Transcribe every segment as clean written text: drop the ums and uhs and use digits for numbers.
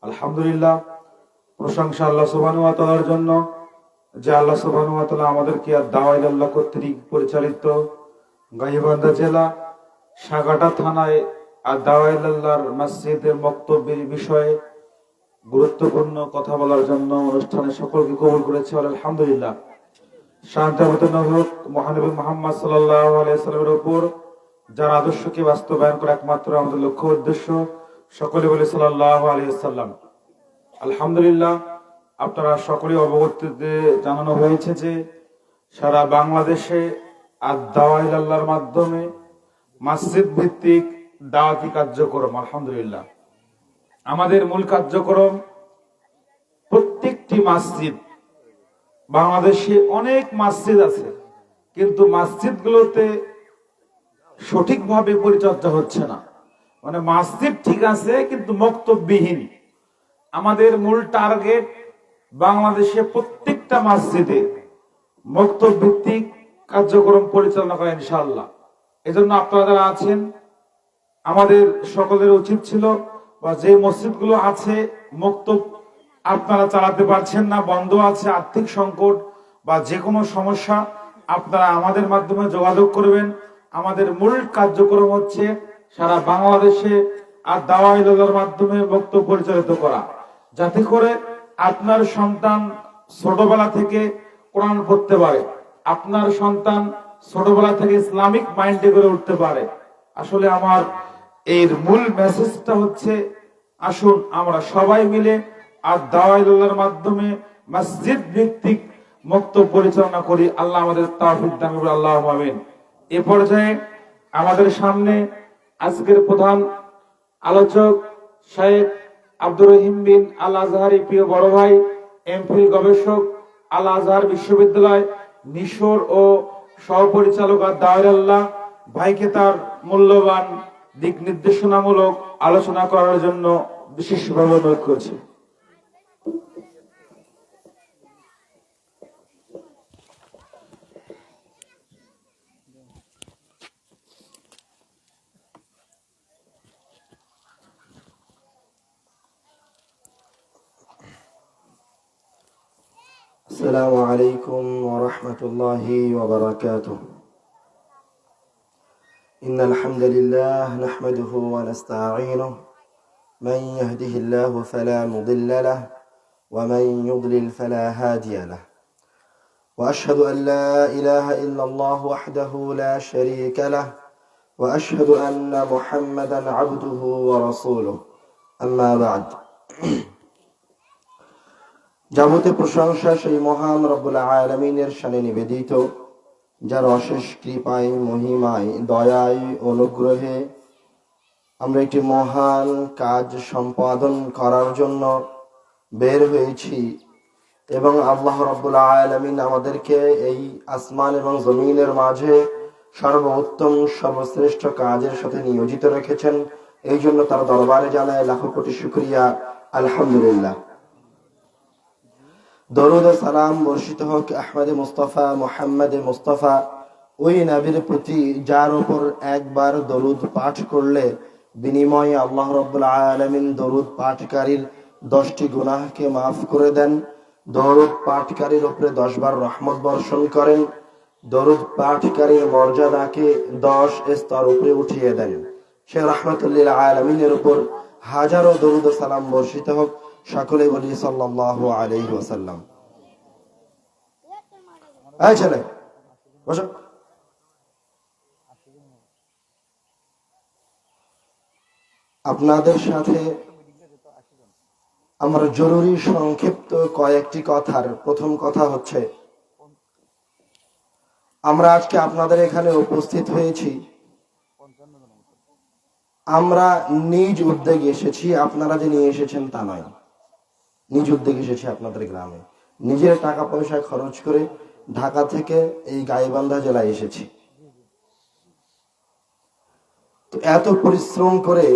আলহামদুলিল্লাহ, প্রশংসা আল্লাহ সুবহানাহু ওয়া তাআলার জন্য যে আল্লাহ সুবহানাহু ওয়া তাআলা আমাদেরকে দাওয়াত আল্লাহ কর্তৃক পরিচালিত গাইবান্ধা জেলা সাগাটা থানায় আর দাওয়াত আল্লাহর মসজিদের বক্তব্যের বিষয়ে গুরুত্বপূর্ণ কথা বলার জন্য অনুষ্ঠানে সকলকে কবুল করেছে। আলহামদুলিল্লাহ, শান্তি হোক মহানবী মুহাম্মদ সাল্লাল্লাহু আলাইহি ওয়াসাল্লামের উপর যার আদর্শকে বাস্তবায়ন করা একমাত্র আমাদের লক্ষ্য উদ্দেশ্য। সকলে বলে সাল্লাল্লাহু আলাইহি ওয়াসাল্লাম। আলহামদুলিল্লাহ, আপনারা সকলে অবগততে জানানো হয়েছে যে সারা বাংলাদেশে দাওয়াত আল্লাহর মাধ্যমে মসজিদ ভিত্তিক দাওয়াতি কার্যক্রম, আলহামদুলিল্লাহ আমাদের মূল কার্যক্রম প্রত্যেকটি মসজিদ। বাংলাদেশে অনেক মসজিদ আছে, কিন্তু মসজিদগুলোতে সঠিকভাবে পরিচর্যা হচ্ছে না। মানে মসজিদ ঠিক আছে কিন্তু মক্তববিহীন। আমাদের মূল টার্গেট বাংলাদেশে প্রত্যেকটা মসজিদে মক্তব ভিত্তিক কার্যক্রম পরিচালনা করা, ইনশাআল্লাহ। এজন্য আপনারা যারা আছেন, আমাদের সকলের উচিত ছিল বা যে মসজিদগুলো আছে মক্তব আপনারা চালাতে পারছেন না, বন্ধ আছে, আর্থিক সংকট বা যে কোনো সমস্যা, আপনারা আমাদের মাধ্যমে যোগাযোগ করবেন। আমাদের মূল কার্যক্রম হচ্ছে সারা বাংলাদেশে দাওয়াত আল্লাহর মাধ্যমে বক্তব্য পরিচালিত করা, যাতে করে আপনার সন্তান ছোটবেলা থেকে কোরআন পড়তে পারে, আপনার সন্তান ছোটবেলা থেকে ইসলামিক মাইন্ডে করে উঠতে পারে। আসলে আমার এর মূল মেসেজটা হচ্ছে, আসুন আমরা সবাই মিলে দাওয়াত আল্লাহর মাধ্যমে মসজিদ ভিত্তিক বক্তব্য পরিচালনা করি। আল্লাহ আমাদের তাওফিক দান করুন, আল্লাহুম্মা আমিন। এ পর্যায়ে আমাদের সামনে আজকের প্রধান আলোচক শেখ আব্দুর রহিম বিন আল আজহারি, প্রিয় বড় ভাই, এমফিল গবেষক, আল আজহার বিশ্ববিদ্যালয় মিশর ও সহপরিচালক দাওয়াত আল্লাহ ভাইকে তার মূল্যবান দিক নির্দেশনামূলক আলোচনা করার জন্য বিশেষভাবে অনুরোধ করছি। السلام عليكم ورحمة الله وبركاته. إن الحمد لله نحمده ونستعينه، من يهده الله فلا مضل له ومن يضلل فلا هادي له، وأشهد أن لا إله إلا الله وحده لا شريك له، وأشهد أن محمدا عبده ورسوله، أما بعد। যাবতীয় প্রশংসা সেই মহান রব্বুল আলামিনের শানে নিবেদিত, যার অশেষ কৃপায়, মহিমায়, দয়ায়, অনুগ্রহে আমরা একটি মহান কাজ সম্পাদন করার জন্য বের হয়েছি, এবং আল্লাহ রব্বুল আলামিন আমাদেরকে এই আসমান এবং জমিনের মাঝে সর্বোত্তম সর্বশ্রেষ্ঠ কাজের সাথে নিয়োজিত রেখেছেন। এই জন্য তার দরবারে জানায় লাখো কোটি শুকরিয়া, আলহামদুলিল্লাহ। দরুদ ও সালাম বর্ষিত হোক আহমদে মুস্তাফা, মুহাম্মদে মুস্তাফা, ওই নবীর প্রতি যার উপর একবার দরুদ পাঠ করলে বিনিময়ে আল্লাহ রাব্বুল আলামিন দরুদ পাঠকারীর 10টি গুনাহকে মাফ করে দেন, দরুদ পাঠকারীর উপরে 10 বার রহমত বর্ষণ করেন, দরুদ পাঠকারীর মর্যাদাকে 10 স্তর উপরে উঠিয়ে দেন। সে রাহমাতুল লিল আলামিনের উপর হাজারো দরুদ ও সালাম বর্ষিত হোক। সকলে বলি সাল্লাল্লাহু আলাইহি ওয়াসাল্লাম। এই ছেলে বসো। আপনাদের সাথে আমরা জরুরি সংক্ষিপ্ত কয়েকটি কথার প্রথম কথা হচ্ছে, আমরা আজকে আপনাদের এখানে উপস্থিত হয়েছি, আমরা নিজ উদ্যোগে এসেছি। আপনারা যে নিয়ে এসেছেন তা নয়, নিজ উদ্যোগে এসেছি আপনাদের গ্রামে, নিজের টাকা পয়সা খরচ করে ঢাকা থেকে এই গাইবান্ধা জেলায় এসেছি। তো এত পরিশ্রম করে,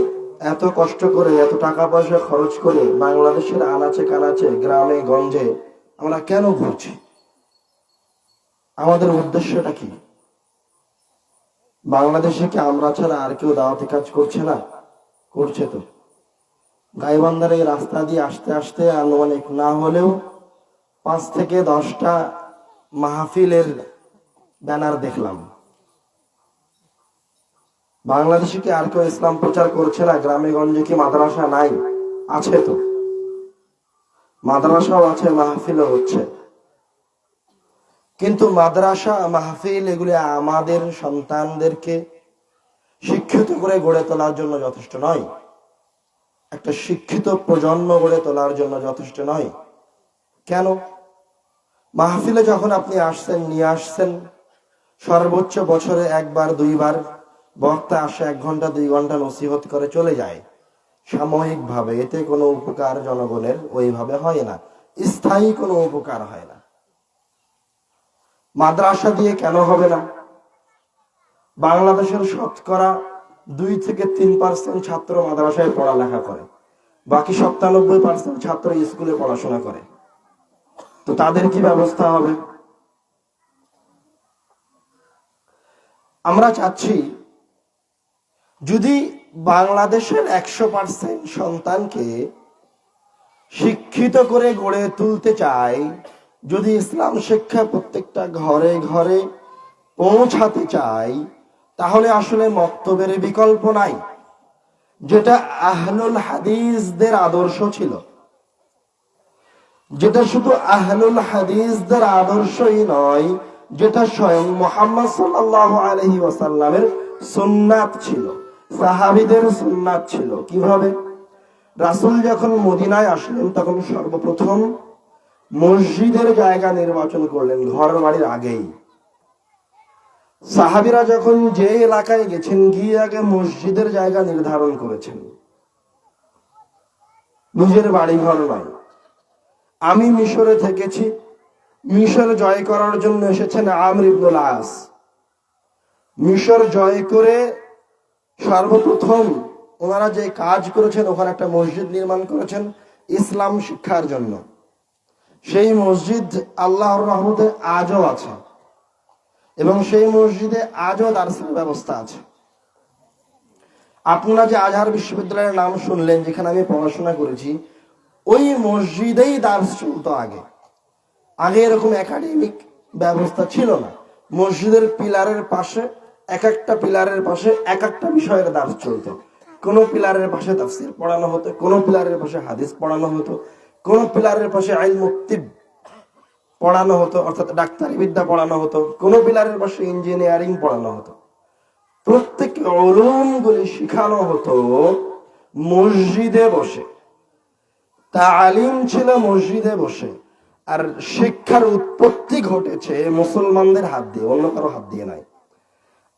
এত কষ্ট করে, এত টাকা পয়সা খরচ করে বাংলাদেশের আনাচে কানাচে, গ্রামে গঞ্জে আমরা কেন ঘুরছি? আমাদের উদ্দেশ্যটা কি? বাংলাদেশে কি আমরা ছাড়া আর কেউ দাওয়াতি কাজ করছে না? করছে তো। গাইবান্ধার এই রাস্তা দিয়ে আসতে আসতে আনুমানিক না হলেও 5 থেকে 10টা মাহফিলের ব্যানার দেখলাম। বাংলাদেশে কি আর কেউ ইসলাম প্রচার করছে না? গ্রামে গঞ্জে কি মাদ্রাসা নাই? আছে তো, মাদ্রাসাও আছে, মাহফিলও হচ্ছে। কিন্তু মাদ্রাসা মাহফিল এগুলি আমাদের সন্তানদেরকে শিক্ষিত করে গড়ে তোলার জন্য যথেষ্ট নয়, একটা শিক্ষিত প্রজন্ম গড়ে তোলার জন্য যথেষ্ট নয়। কেন? মাহফিলে যখন আপনি আসছেন, নিয়ে আসছেন সর্বোচ্চ বছরে 1-2 বার বক্তা আসে, 1 ঘন্টা 2 ঘন্টা নসিহত করে চলে যায় সাময়িক ভাবে, এতে কোনো উপকার জনগণের ওইভাবে হয় না, স্থায়ী কোনো উপকার হয় না। মাদ্রাসা দিয়ে কেন হবে না? বাংলাদেশের শতকরা 2-3% ছাত্র মাদ্রাসায় পড়ালেখা করে, বাকি 97% ছাত্র স্কুলে পড়াশোনা করে। তো তাদের কি ব্যবস্থা হবে? আমরা চাচ্ছি যদি বাংলাদেশের 100% সন্তানকে শিক্ষিত করে গড়ে তুলতে চাই, যদি ইসলাম শিক্ষা প্রত্যেকটা ঘরে ঘরে পৌঁছাতে চাই, তাহলে আসলে মক্তবের বিকল্প নাই, যেটা আহলুল হাদিসদের আদর্শ ছিল, যেটা শুধু আহলুল হাদিসদের আদর্শই নয়, যেটা স্বয়ং মুহাম্মদ সাল্লাল্লাহু আলাইহি ওয়াসাল্লামের সুন্নাত ছিল, সাহাবীদের সুন্নাত ছিল। কিভাবে? রাসূল যখন মদিনায় আসলেন তখন সর্বপ্রথম মসজিদের জায়গা নির্বাচন করলেন, ঘর বাড়ির আগেই। সাহাবীরা যখন যে এলাকায় গেছেন, গিয়ে আগে মসজিদের জায়গা নির্ধারণ করেছেন, নিজের বাড়ি ঘর নয়। আমি মিশরে থেকেছি, মিশর জয় করার জন্য এসেছেন আমর ইবনুল আস। মিশর জয় করে সর্বপ্রথম ওনারা যে কাজ করেছেন, ওখানে একটা মসজিদ নির্মাণ করেছেন ইসলাম শিক্ষার জন্য। সেই মসজিদ আল্লাহর রহমতে আজও আছে, এবং সেই মসজিদে আজও দার্সের ব্যবস্থা আছে। আপনারা যে আজহার বিশ্ববিদ্যালয়ের নাম শুনলেন, যেখানে আমি পড়াশোনা করেছি, ওই মসজিদেই দার্স চলতো আগে। আগে এরকম একাডেমিক ব্যবস্থা ছিল না। মসজিদের পিলারের পাশে, এক একটা পিলারের পাশে এক একটা বিষয়ের দার্স চলতো। কোন পিলারের পাশে তাফসীর পড়ানো হতো, কোন পিলারের পাশে হাদিস পড়ানো হতো, কোন পিলারের পাশে ইলমুত তিব পড়ানো হতো, অর্থাৎ ডাক্তারি বিদ্যা পড়ানো হতো, কোন পিলারের পাশে ইঞ্জিনিয়ারিং পড়ানো হতো। প্রত্যেক উলুমগুলি শিখানো হতো মসজিদে বসে, তালিম ছিল মসজিদে বসে। আর শিক্ষার উৎপত্তি ঘটেছে মুসলমানদের হাত দিয়ে, অন্য কারো হাত দিয়ে নাই।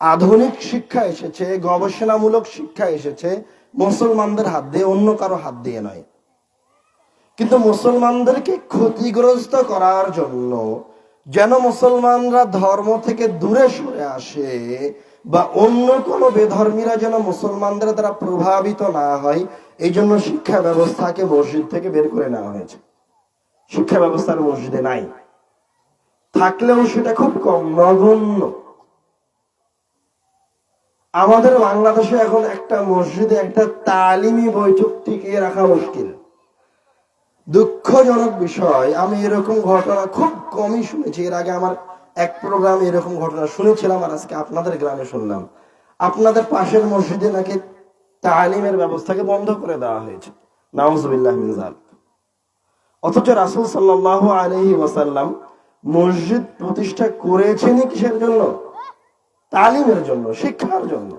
আধুনিক শিক্ষা এসেছে, গবেষণামূলক শিক্ষা এসেছে মুসলমানদের হাত দিয়ে, অন্য কারো হাত দিয়ে নয়। কিন্তু মুসলমানদেরকে ক্ষতিগ্রস্ত করার জন্য, যেন মুসলমানরা ধর্ম থেকে দূরে সরে আসে, বা অন্য কোনো বেধর্মীরা যেন মুসলমানদের দ্বারা প্রভাবিত না হয়, এই জন্য শিক্ষা ব্যবস্থাকে মসজিদ থেকে বের করে নেওয়া হয়েছে। শিক্ষা ব্যবস্থার মসজিদে নাই, থাকলেও সেটা খুব কম, নগণ্য। আমাদের বাংলাদেশে এখন একটা মসজিদে একটা তালিমি বৈঠক টিকিয়ে রাখা মুশকিল। দুঃখজনক বিষয়, আমি এরকম ঘটনা খুব কমই শুনেছি। এর আগে আমার এক প্রোগ্রামে এরকম ঘটনা শুনেছিলাম, আর আজকে আপনাদের গ্রামে শুনলাম। আপনাদের পাশের মসজিদে নাকি তালিমের ব্যবস্থাকে বন্ধ করে দেওয়া হয়েছে, নাউজুবিল্লাহ মিন যালিক। অথচ রাসূল সাল্লাল্লাহু আলাইহি ওয়াসাল্লাম মসজিদ প্রতিষ্ঠা করেছেন কিসের জন্য? তালিমের জন্য, শিক্ষার জন্য।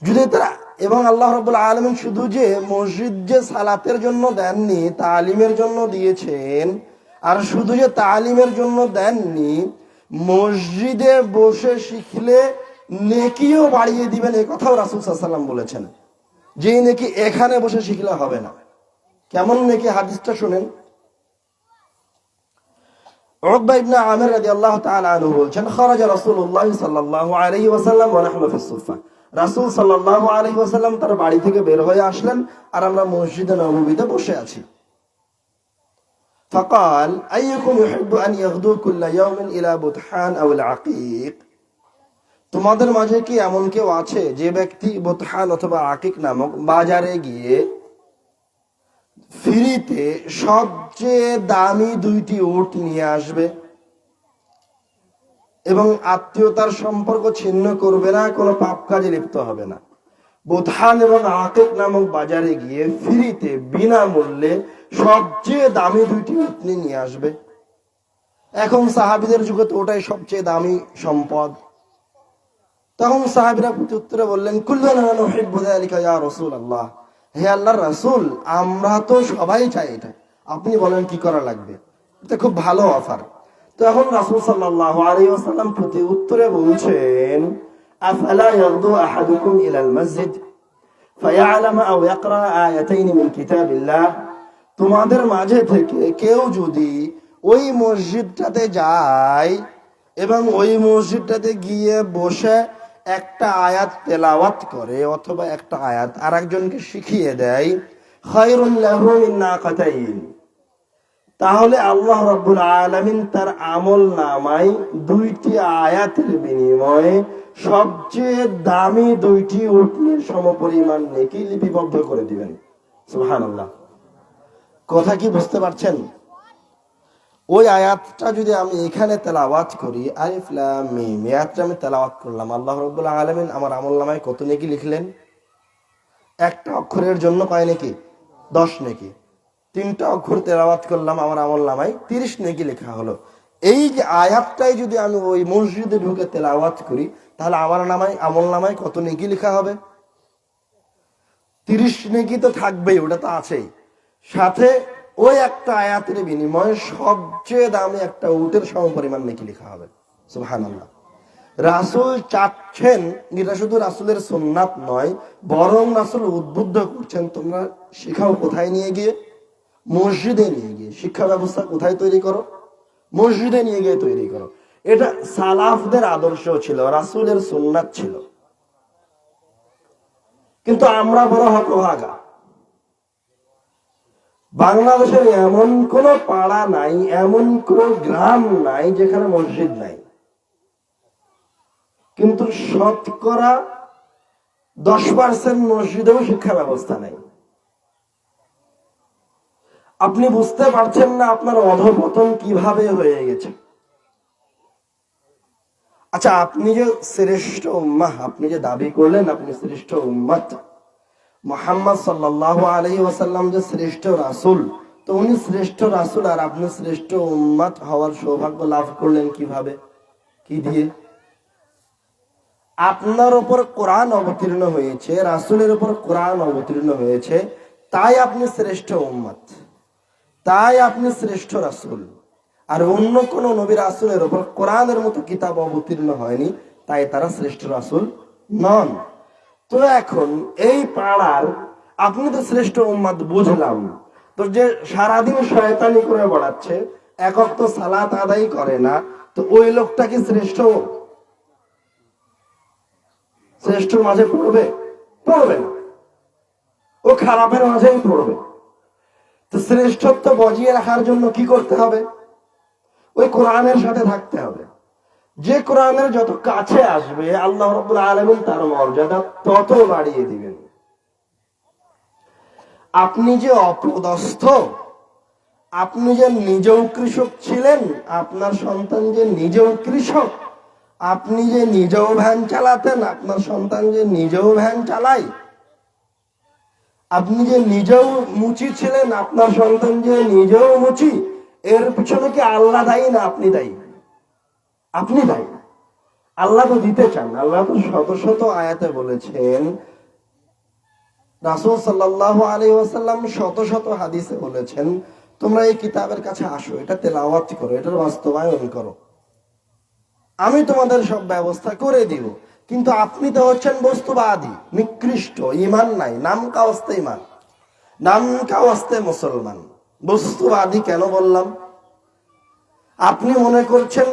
যদি তারা, এবং আল্লাহ রাব্বুল আলামিন শুধু যে মসজিদ যে সালাতের জন্য দেননি, তালিমের জন্য দিয়েছেন। আর শুধু যে তালিমের জন্য দেননি, মসজিদে বসে শিখলে নেকিও বাড়িয়ে দিবেন, এই কথাও রাসূল সাল্লাল্লাহু আলাইহি ওয়াসাল্লাম বলেছেন। যে নেকি এখানে বসে শিখলে হবে না। কেমন নেকি? হাদিসটা শুনেন। উকবা ইবনে আমির রাদিয়াল্লাহু তাআলা আনহু বলেন, খরাজা রাসূলুল্লাহ সাল্লাল্লাহু আলাইহি ওয়াসাল্লাম ওয়া নাহনু ফিস সুফা। রাসূল সাল্লাল্লাহু আলাইহি ওয়াসাল্লাম তার বাড়ি থেকে বের হয়ে আসলেন, আর আমরা মসজিদে নববীতে বসে আছি। ফাকাল আইয়ুকুম ইউহিব্বু আন ইয়াগদু কুল্লা ইয়াওমিন ইলা বুতহান আও আল আকিক। তোমাদের মাঝে কি এমন কেউ আছে যে ব্যক্তি বুতহান অথবা আকিক নামক বাজারে গিয়ে ফ্রিতে সবচেয়ে দামি 2টি উট নিয়ে আসবে এবং আত্মীয়তার সম্পর্ক ছিন্ন করবে না, কোনো পাপ কাজে লিপ্ত হবে না? বুতহান এবং আকিক নামক বাজারে গিয়ে ফ্রিতে বিনামূল্যে সবচেয়ে দামি 2টি উট নিয়ে আসবে। এখন সাহাবীদের যুগে তো ওটাই সবচেয়ে দামি সম্পদ। তখন সাহাবীরা প্রত্যুত্তরে বললেন, কুল্লুনা নুহিব্বু যালিকা ইয়া রাসূলুল্লাহ, হে আল্লাহর রাসূল, আমরা তো সবাই চাই এটা, আপনি বলেন কি করা লাগবে? এটা খুব ভালো অফার। তো এখন রাসূল সাল্লাল্লাহু আলাইহি ওয়াসাল্লাম প্রত্যুত্তরে বলছেন, আফালা ইয়াগদু আহাদুকুম ইলাল মসজিদ ফায়ালাম আও ইয়াকরা আয়াতাইন মিন কিতাবিল্লাহ, তোমাদের মাঝে থেকে কেউ যদি ওই মসজিদটাতে যায় এবং ওই মসজিদটাতে গিয়ে বসে একটা আয়াত তেলাওয়াত করে অথবা একটা আয়াত আরেকজনকে শিখিয়ে দেয়, খায়রুন লাহু মিন নাকাতাইন, তাহলে আল্লাহ রাব্বুল আলামিন তার আমল নামায় 2টি আয়াতের বিনিময়ে সবচেয়ে দামি 2টি উটনীর সমপরিমাণ নেকি লিপিবদ্ধ করে দিবেন। সুবহানাল্লাহ। কথা কি বুঝতে পারছেন? ওই আয়াতটা যদি আমি এখানে তেলাওয়াত করি, আলিফ লাম মিম, এই আয়াতটা আমি তেলাওয়াত করলাম, আল্লাহ রাব্বুল আলামিন আমার আমলনামায় কত নেকি লিখলেন? একটা অক্ষরের জন্য কয় নেকি? 10 নেকি। 3টা অক্ষর তেলাওয়াত করলাম, আমার আমলনামায় 30 নেকি লেখা হলো। এই যে আয়াতটাই যদি আমি ওই মসজিদে ঢুকে তেলাওয়াত করি, তাহলে আমার আমলনামায় কত নেকি লেখা হবে? 30 নেকি তো থাকবেই, ওটা তো আছেই, সাথে ওই একটা আয়াতের বিনিময়ে সবচেয়ে দামি একটা উটের সমপরিমাণ নেকি লেখা হবে। সুবহানাল্লাহ। রাসূল চাচ্ছেন, এটা শুধু রাসূলের সুন্নাত নয়, বরং রাসূল উদ্বুদ্ধ করছেন, তোমরা শিখাও কোথায় নিয়ে গিয়ে? মসজিদে নিয়ে গিয়ে। শিক্ষা ব্যবস্থা কোথায় তৈরি করো? মসজিদে নিয়ে গিয়ে তৈরি করো। এটা সালাফদের আদর্শ ছিল, রাসূলের সুন্নাত ছিল। কিন্তু আমরা বড় হতভাগা। বাংলাদেশের এমন কোন পাড়া নাই, এমন কোন গ্রাম নাই যেখানে মসজিদ নাই, কিন্তু শতকরা 10% মসজিদেও শিক্ষা ব্যবস্থা নাই। আপনি বুঝতে পারছেন না আপনার অধঃপতন কিভাবে হয়ে গেছে। আচ্ছা, আপনি যে শ্রেষ্ঠ উম্মাহ, আপনি যে দাবি করলেন আপনি শ্রেষ্ঠ উম্মত, মুহাম্মদ সাল্লাল্লাহু আলাইহি ওয়াসাল্লাম যে শ্রেষ্ঠ রাসূল, তো উনি শ্রেষ্ঠ রাসূল আর আপনি শ্রেষ্ঠ উম্মত হওয়ার সৌভাগ্য লাভ করলেন কিভাবে? কি দিয়ে? আপনার উপর কোরআন অবতীর্ণ হয়েছে, রাসূলের উপর কোরআন অবতীর্ণ হয়েছে, তাই আপনি শ্রেষ্ঠ উম্মত, তাই আপনি শ্রেষ্ঠ রাসূল। আর অন্য কোন নবী রাসূলের উপর কোরআনের মতো কিতাব অবতীর্ণ হয়নি, তাই তারা শ্রেষ্ঠ রাসূল নন। তো এখন এই পাড়ার আপনি তো শ্রেষ্ঠ উম্মত বুঝলাম, তো যে সারাদিন শয়তানি করে বেড়াচ্ছে, এক ওয়াক্ত সালাত আদায় করে না, তো ওই লোকটা কি শ্রেষ্ঠ? শ্রেষ্ঠর মাঝে পড়বে? পড়বে না, ও খারাপের মাঝেই পড়বে। তো শ্রেষ্ঠত্ব বজিয়ে রাখার জন্য কি করতে হবে? ওই কোরআনের সাথে থাকতে হবে। যে কোরআনের যত কাছে আসবে আল্লাহ রাব্বুল আলামিন তার মর্যাদা তত বাড়িয়ে দিবেন। আপনি যে অপদস্থ, আপনি যে নিজেও কৃষক ছিলেন, আপনার সন্তান যে নিজেও কৃষক, আপনি যে নিজেও ভ্যান চালাতেন, আপনার সন্তান যে নিজেও ভ্যান চালায়, আপনি যে নিজেও মুচি ছিলেন, আপনার সন্তান যে নিজেও মুচি, এর পিছনে কি আল্লাহ দায়ী না আপনি দায়ী? আপনি দায়ী। আল্লাহ তো দিতে চান। আল্লাহ তো শত শত আয়াতে বলেছেন, রাসূল সাল্লাল্লাহু আলাইহি ওয়াসাল্লাম শত শত হাদিসে বলেছেন, তোমরা এই কিতাবের কাছে আসো, এটা তেলাওয়াত করো, এটার বাস্তবায়ন করো, আমি তোমাদের সব ব্যবস্থা করে দিব। কিন্তু আপনি তো হচ্ছেন বস্তুবাদী, নিকৃষ্ট, ঈমান নাই, নাম কা ওয়াস্তে ঈমান, নাম কা ওয়াস্তে মুসলমান। বস্তুবাদী কেন বললাম? আপনি মনে করছেন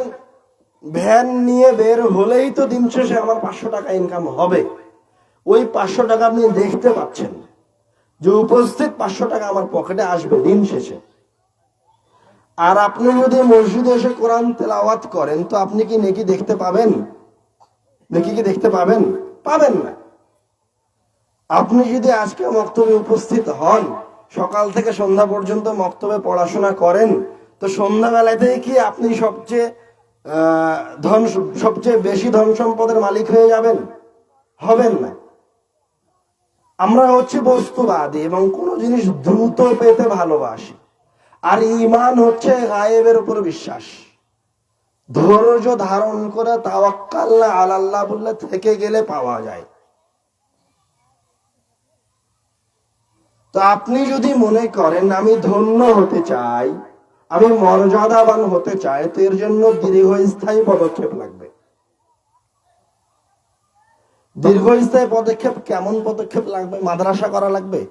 ভ্যান নিয়ে বের হলেই তো দিন শেষে আমার 500 টাকা ইনকাম হবে। ওই 500 টাকা আপনি দেখতে পাচ্ছেন যে উপস্থিত 500 টাকা আমার পকেটে আসবে দিন শেষে। আর আপনি যদি মসজিদে এসে কোরআন তেলাওয়াত করেন, তো আপনি কি নেকি দেখতে পাবেন? নেকি কি দেখতে পাবেন? পাবেন না। আপনি যদি আজকে মক্তবে উপস্থিত হন, সকাল থেকে সন্ধ্যা পর্যন্ত মক্তবে পড়াশোনা করেন, তো সন্ধ্যাবেলাতে কি আপনি সবচেয়ে বেশি ধন সম্পদের মালিক হয়ে যাবেন? হবেন না। আমরা হচ্ছে বস্তুবাদী এবং কোনো জিনিস দ্রুত পেতে ভালোবাসি। আর ঈমান হচ্ছে গায়েবের উপর বিশ্বাস। ধৈর্য ধারণ করে তাওয়াক্কাল আলাল্লাহ বললে থেকে গেলে পাওয়া যায়। তো আপনি যদি মনে করেন আমি ধন্য হতে চাই, আমি মর্যাদাবান হতে চাই, তো এর জন্য দীর্ঘস্থায়ী পদক্ষেপ লাগবে। দীর্ঘস্থায়ী পদক্ষেপ কেমন পদক্ষেপ লাগবে? মাদ্রাসা করা লাগবে,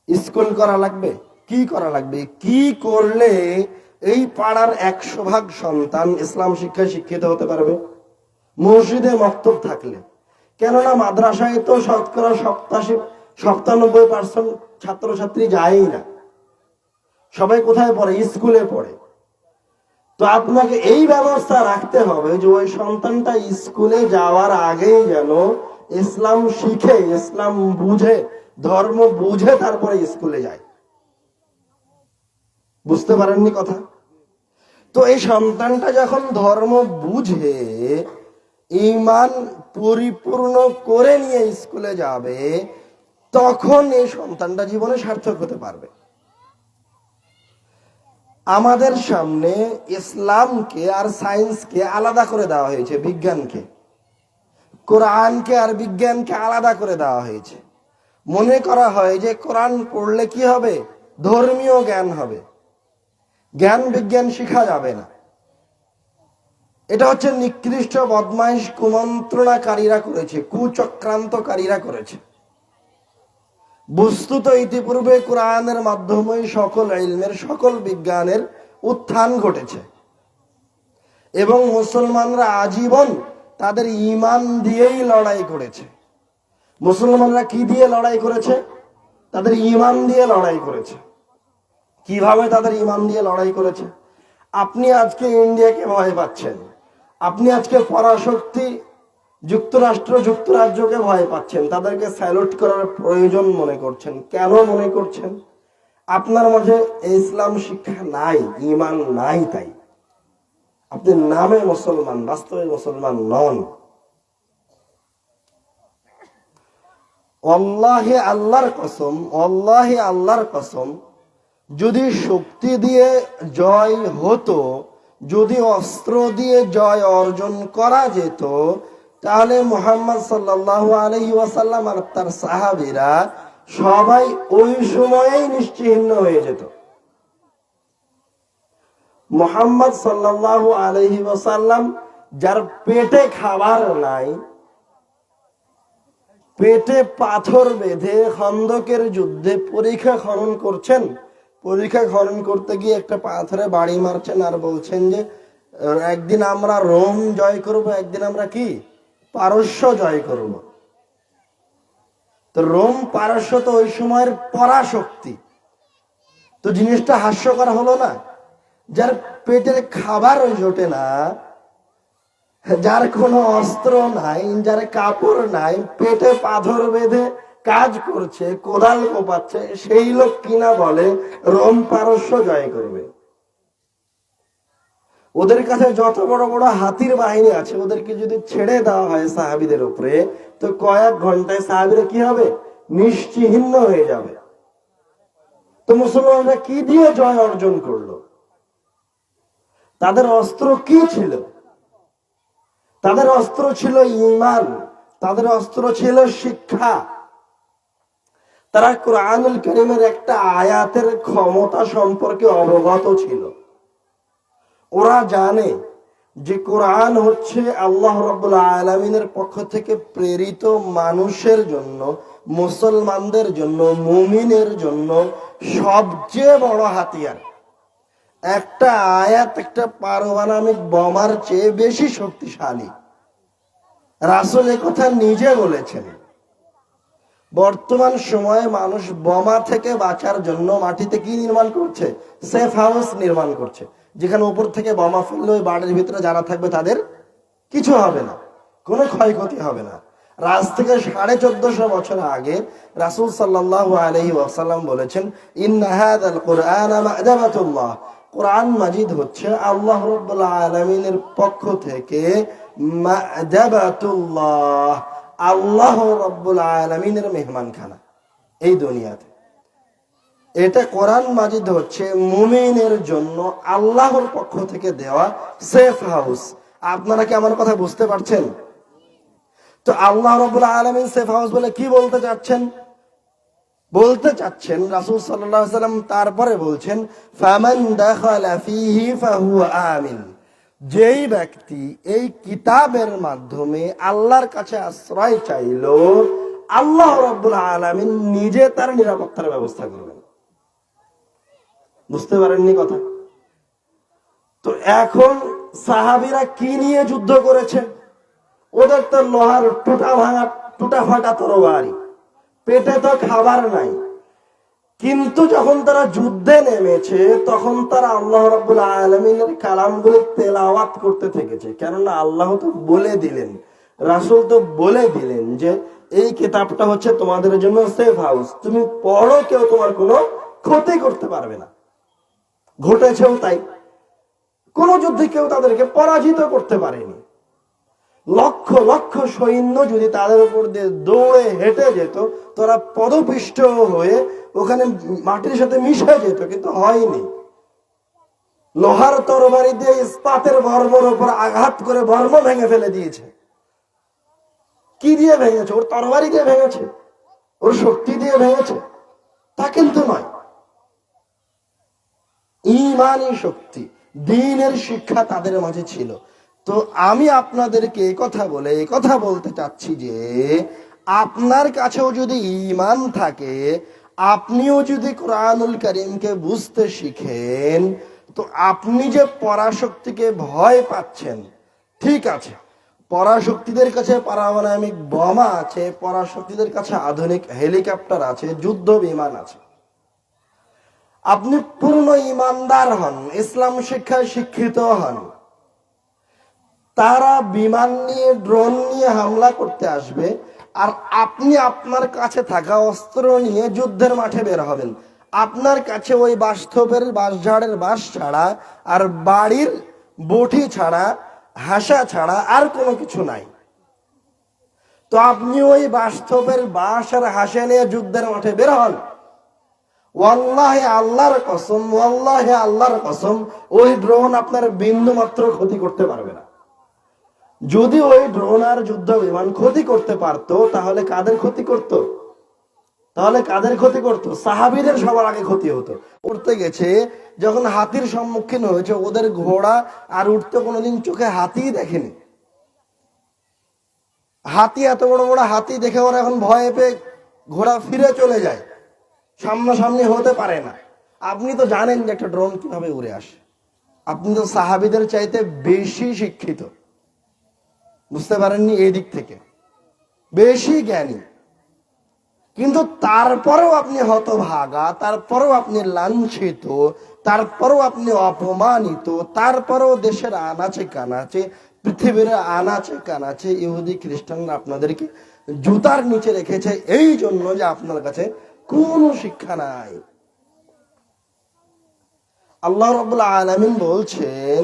স্কুল করা লাগবে, কি করা লাগবে? কি করলে এই পাড়ার 100 ভাগ সন্তান ইসলাম শিক্ষায় শিক্ষিত হতে পারবে? মসজিদে মক্তব থাকলে। কেননা মাদ্রাসায় তো শতকরা 97% ছাত্রছাত্রী যায়ই না। সবাই কোথায় পড়ে? স্কুলে পড়ে। তো আপনাকে এই ব্যবস্থা রাখতে হবে যে ওই সন্তানটা স্কুলে যাওয়ার আগেই যেন ইসলাম শিখে, ইসলাম বুঝে, ধর্ম বুঝে তারপরে স্কুলে যায়। বুঝতে পারেননি কথা? তো এই সন্তানটা যখন ধর্ম বুঝে, ঈমান পরিপূর্ণ করে নিয়ে স্কুলে যাবে, তখন এই সন্তানটা জীবনে সার্থক হতে পারবে। আমাদের সামনে ইসলামকে আর সায়েন্সকে আলাদা করে দেওয়া হয়েছে, বিজ্ঞানকে, কোরআনকে আর বিজ্ঞানকে আলাদা করে দেওয়া হয়েছে। মনে করা হয় যে কোরআন পড়লে কি হবে? ধর্মীয় জ্ঞান হবে, জ্ঞান বিজ্ঞান শিখা যাবে না। এটা হচ্ছে নিকৃষ্ট বদমাইশ কুমন্ত্রণাকারীরা করেছে, কুচক্রান্তকারীরা করেছে। বস্তুত ইতিপূর্বে কোরআনের মাধ্যমে সকল ইলমের, সকল বিজ্ঞানের উত্থান ঘটেছে এবং মুসলমানরা আজীবন তাদের ঈমান দিয়েই লড়াই করেছে। মুসলমানরা কি দিয়ে লড়াই করেছে? তাদের ঈমান দিয়ে লড়াই করেছে। কিভাবে তাদের ঈমান দিয়ে লড়াই করেছে? আপনি আজকে ইন্ডিয়াকে ভয় পাচ্ছেন, আপনি আজকে পরাশক্তি যুক্তরাষ্ট্র, যুক্তরাজ্যকে ভয় পাচ্ছেন, তাদেরকে স্যালুট করার প্রয়োজন মনে করছেন। কেন মনে করছেন? আপনার মাঝে ইসলাম শিক্ষা নাই, ঈমান নাই। তাই আপনি নামে মুসলমান, বাস্তবে মুসলমান নন। আল্লাহে আল্লাহর কসম, আল্লাহে আল্লাহর কসম, যদি শক্তি দিয়ে জয় হতো, যদি অস্ত্র দিয়ে জয় অর্জন করা যেত, তাহলে মুহাম্মদ সাল্লাল্লাহু আলাইহি ওয়াসাল্লাম আর তার সাহাবীরা সবাই ওই সময়েই নিশ্চিহ্ন হয়ে যেত। মুহাম্মদ সাল্লাল্লাহু আলাইহি ওয়াসাল্লাম যার পেটে খাবার নাই, পেটে পাথর বেঁধে খন্দকের যুদ্ধে পরীক্ষা খনন করছেন, পরীক্ষা খনন করতে গিয়ে একটা পাথরে বাড়ি মারছেন আর বলছেন যে একদিন আমরা রোম জয় করব, একদিন আমরা কি পারস্য জয় করব। তো রোম পারস্য তো ওই সময়ের পরাশক্তি। তো জিনিসটা হাস্যকর হলো না? যার পেটের খাবার জোটে না, যার কোনো অস্ত্র নাই, যার কাপড় নাই, পেটে পাথর বেঁধে কাজ করছে, কোদাল কোপাচ্ছে, সেই লোক কিনা বলে রোম পারস্য জয় করবে। ওদের কাছে যত বড় বড় হাতির বাহিনী আছে, ওদেরকে যদি ছেড়ে দেওয়া হয় সাহাবীদের উপরে, তো কয়েক ঘন্টায় সাহাবীরা কি হবে? নিশ্চিহ্ন হয়ে যাবে। তো মুসলমানরা কি দিয়ে জয় অর্জন করলো? তাদের অস্ত্র কি ছিল? তাদের অস্ত্র ছিল ঈমান, তাদের অস্ত্র ছিল শিক্ষা। তারা কোরআনুল কারীমের একটা আয়াতের ক্ষমতা সম্পর্কে অবগত ছিল। ওরা জানে যে কোরআন হচ্ছে আল্লাহ রাব্বুল আলামিনের পক্ষ থেকে প্রেরিত মানুষের জন্য, মুসলমানদের জন্য, মুমিনের জন্য সবচেয়ে বড় হাতিয়ার। একটা আয়াত একটা পারমাণবিক বোমার চেয়ে বেশি শক্তিশালী। রাসূল এই কথা নিজে বলেছেন। বর্তমান সময়ে মানুষ বোমা থেকে বাঁচার জন্য মাটিতে কি নির্মাণ করছে? সেফ হাউস নির্মাণ করছে, যেখানে উপর থেকে বোমা ফেললে ওই বাড়ির ভিতরে যারা থাকবে তাদের কিছু হবে না, কোনো ক্ষয়ক্ষতি হবে না। আজ থেকে 1450 বছর আগে রাসূল সাল্লাল্লাহু আলাইহি ওয়াসাল্লাম বলেছেন, ইন্না হাযাল কুরআনা মা'জাবাতুল্লাহ, কোরআন মাজিদ হচ্ছে আল্লাহ রাব্বুল আলামিনের পক্ষ থেকে মা'জাবাতুল্লাহ, আল্লাহ রাব্বুল আলামিনের মেহমানখানা এই দুনিয়াতে। এটা কোরআন মাজিদ হচ্ছে মুমিনের জন্য আল্লাহর পক্ষ থেকে দেওয়া সেফ হাউস। আপনারা কি আমার কথা বুঝতে পারছেন? তো আল্লাহ রাব্বুল আলামিন সেফ হাউস বলে কি বলতে চাচ্ছেন? বলতে চাচ্ছেন রাসূল সাল্লাল্লাহু আলাইহি ওয়াসাল্লাম তারপরে বলছেন, ফামান দাখালা ফীহি ফাহুয়া আমিন, যেই ব্যক্তি এই কিতাবের মাধ্যমে আল্লাহর কাছে আশ্রয় চাইলো, আল্লাহ রাব্বুল আলামিন নিজে তার নিরাপত্তার ব্যবস্থা করবেন। বুঝতে পারেননি কথা? তো এখন সাহাবীরা কি নিয়ে যুদ্ধ করেছে? ওদের তো লোহার টুটা ফাটা তরবারি, পেটে তো খাবার নাই, কিন্তু যখন তারা যুদ্ধে নেমেছে তখন তারা আল্লাহ রাব্বুল আলামিনের কালামগুলো তেলাওয়াত করতে থেকেছে। কেননা আল্লাহ তো বলে দিলেন, রাসূল তো বলে দিলেন যে এই কিতাবটা হচ্ছে তোমাদের জন্য সেফ হাউস, তুমি পড়ো, কেউ তোমার কোনো ক্ষতি করতে পারবে না। ঘটেছেও তাই, কোন যুদ্ধে কেউ তাদেরকে পরাজিত করতে পারেনি। লক্ষ লক্ষ সৈন্য যদি তাদের উপর দিয়ে দৌড়ে হেঁটে যেত, তারা পদপিষ্ট হয়ে ওখানে মাটির সাথে মিশে যেত, কিন্তু হয়নি। লোহার তরবারি দিয়ে ইস্পাতের বর্মর উপর আঘাত করে বর্ম ভেঙে ফেলে দিয়েছে। কি দিয়ে ভেঙেছে? ওর তরবারি দিয়ে ভেঙেছে, ওর শক্তি দিয়ে ভেঙেছে? তা কিন্তু নয়। ঈমানী শক্তি, দ্বীনের শিক্ষা তাদের মাঝে ছিল। তো আমি আপনাদেরকে এই কথা বলতে চাচ্ছি যে আপনার কাছেও যদি ঈমান থাকে, আপনিও যদি কোরআনুল কারীমকে বুঝতে শিখেন, তো আপনি যে পরাশক্তিকে ভয় পাচ্ছেন, ঠিক আছে, পরাশক্তিদের কাছে পারমাণবিক বোমা আছে, পরাশক্তিদের কাছে আধুনিক হেলিকপ্টার আছে, যুদ্ধ বিমান আছে। আপনি পূর্ণ ইমানদার হন, ইসলাম শিক্ষায় শিক্ষিত হন, তারা বিমান নিয়ে, ড্রোন নিয়ে হামলা করতে আসবে, আর আপনি আপনার কাছে থাকা অস্ত্র নিয়ে যুদ্ধের মাঠে বের হবেন। আপনার কাছে ওই বাস্তবের বাঁশঝাড়ের বাঁশ ছাড়া আর বাড়ির বটি ছাড়া, হাসা ছাড়া আর কোনো কিছু নাই। তো আপনি ওই বাস্তবের বাঁশ আর হাসা নিয়ে যুদ্ধের মাঠে বের হন, ওয়াল্লাহি আল্লাহর কসম, ওয়াল্লাহি আল্লাহর কসম, ওই ড্রোন আপনার বিন্দু মাত্র ক্ষতি করতে পারবে না। যদি ওই ড্রোন আর যুদ্ধ বিমান ক্ষতি করতে পারতো, তাহলে কাদের ক্ষতি করত? সাহাবীদের সবার আগে ক্ষতি হতো। উঠতে গেছে যখন হাতির সম্মুখীন হয়েছে, ওদের ঘোড়া আর উঠতে কোনোদিন চোখে হাতিই দেখেনি। হাতি, এত বড় বড় হাতি দেখে ওরা এখন ভয় পেয়ে ঘোড়া ফিরে চলে যায়, সামনাসামনি হতে পারে না। আপনি তো জানেন যে একটা ড্রোন কিভাবে উড়ে আসে। আপনি তো সাহাবীদের চাইতে বেশি শিক্ষিত, বুঝতে পারেননি? এই দিক থেকে বেশি জ্ঞানী, কিন্তু তারপরেও আপনি হতভাগা, তারপরেও আপনি লাঞ্ছিত, তারপরেও আপনি অপমানিত, তারপরেও দেশের আনাচে কানাচে, পৃথিবীর আনাচে কানাচে ইহুদি খ্রিস্টানরা আপনাদেরকে জুতার নিচে রেখেছে, এই জন্য যে আপনার কাছে কোনো শিক্ষা নাই। আল্লাহ রাব্বুল আলামিন বলছেন,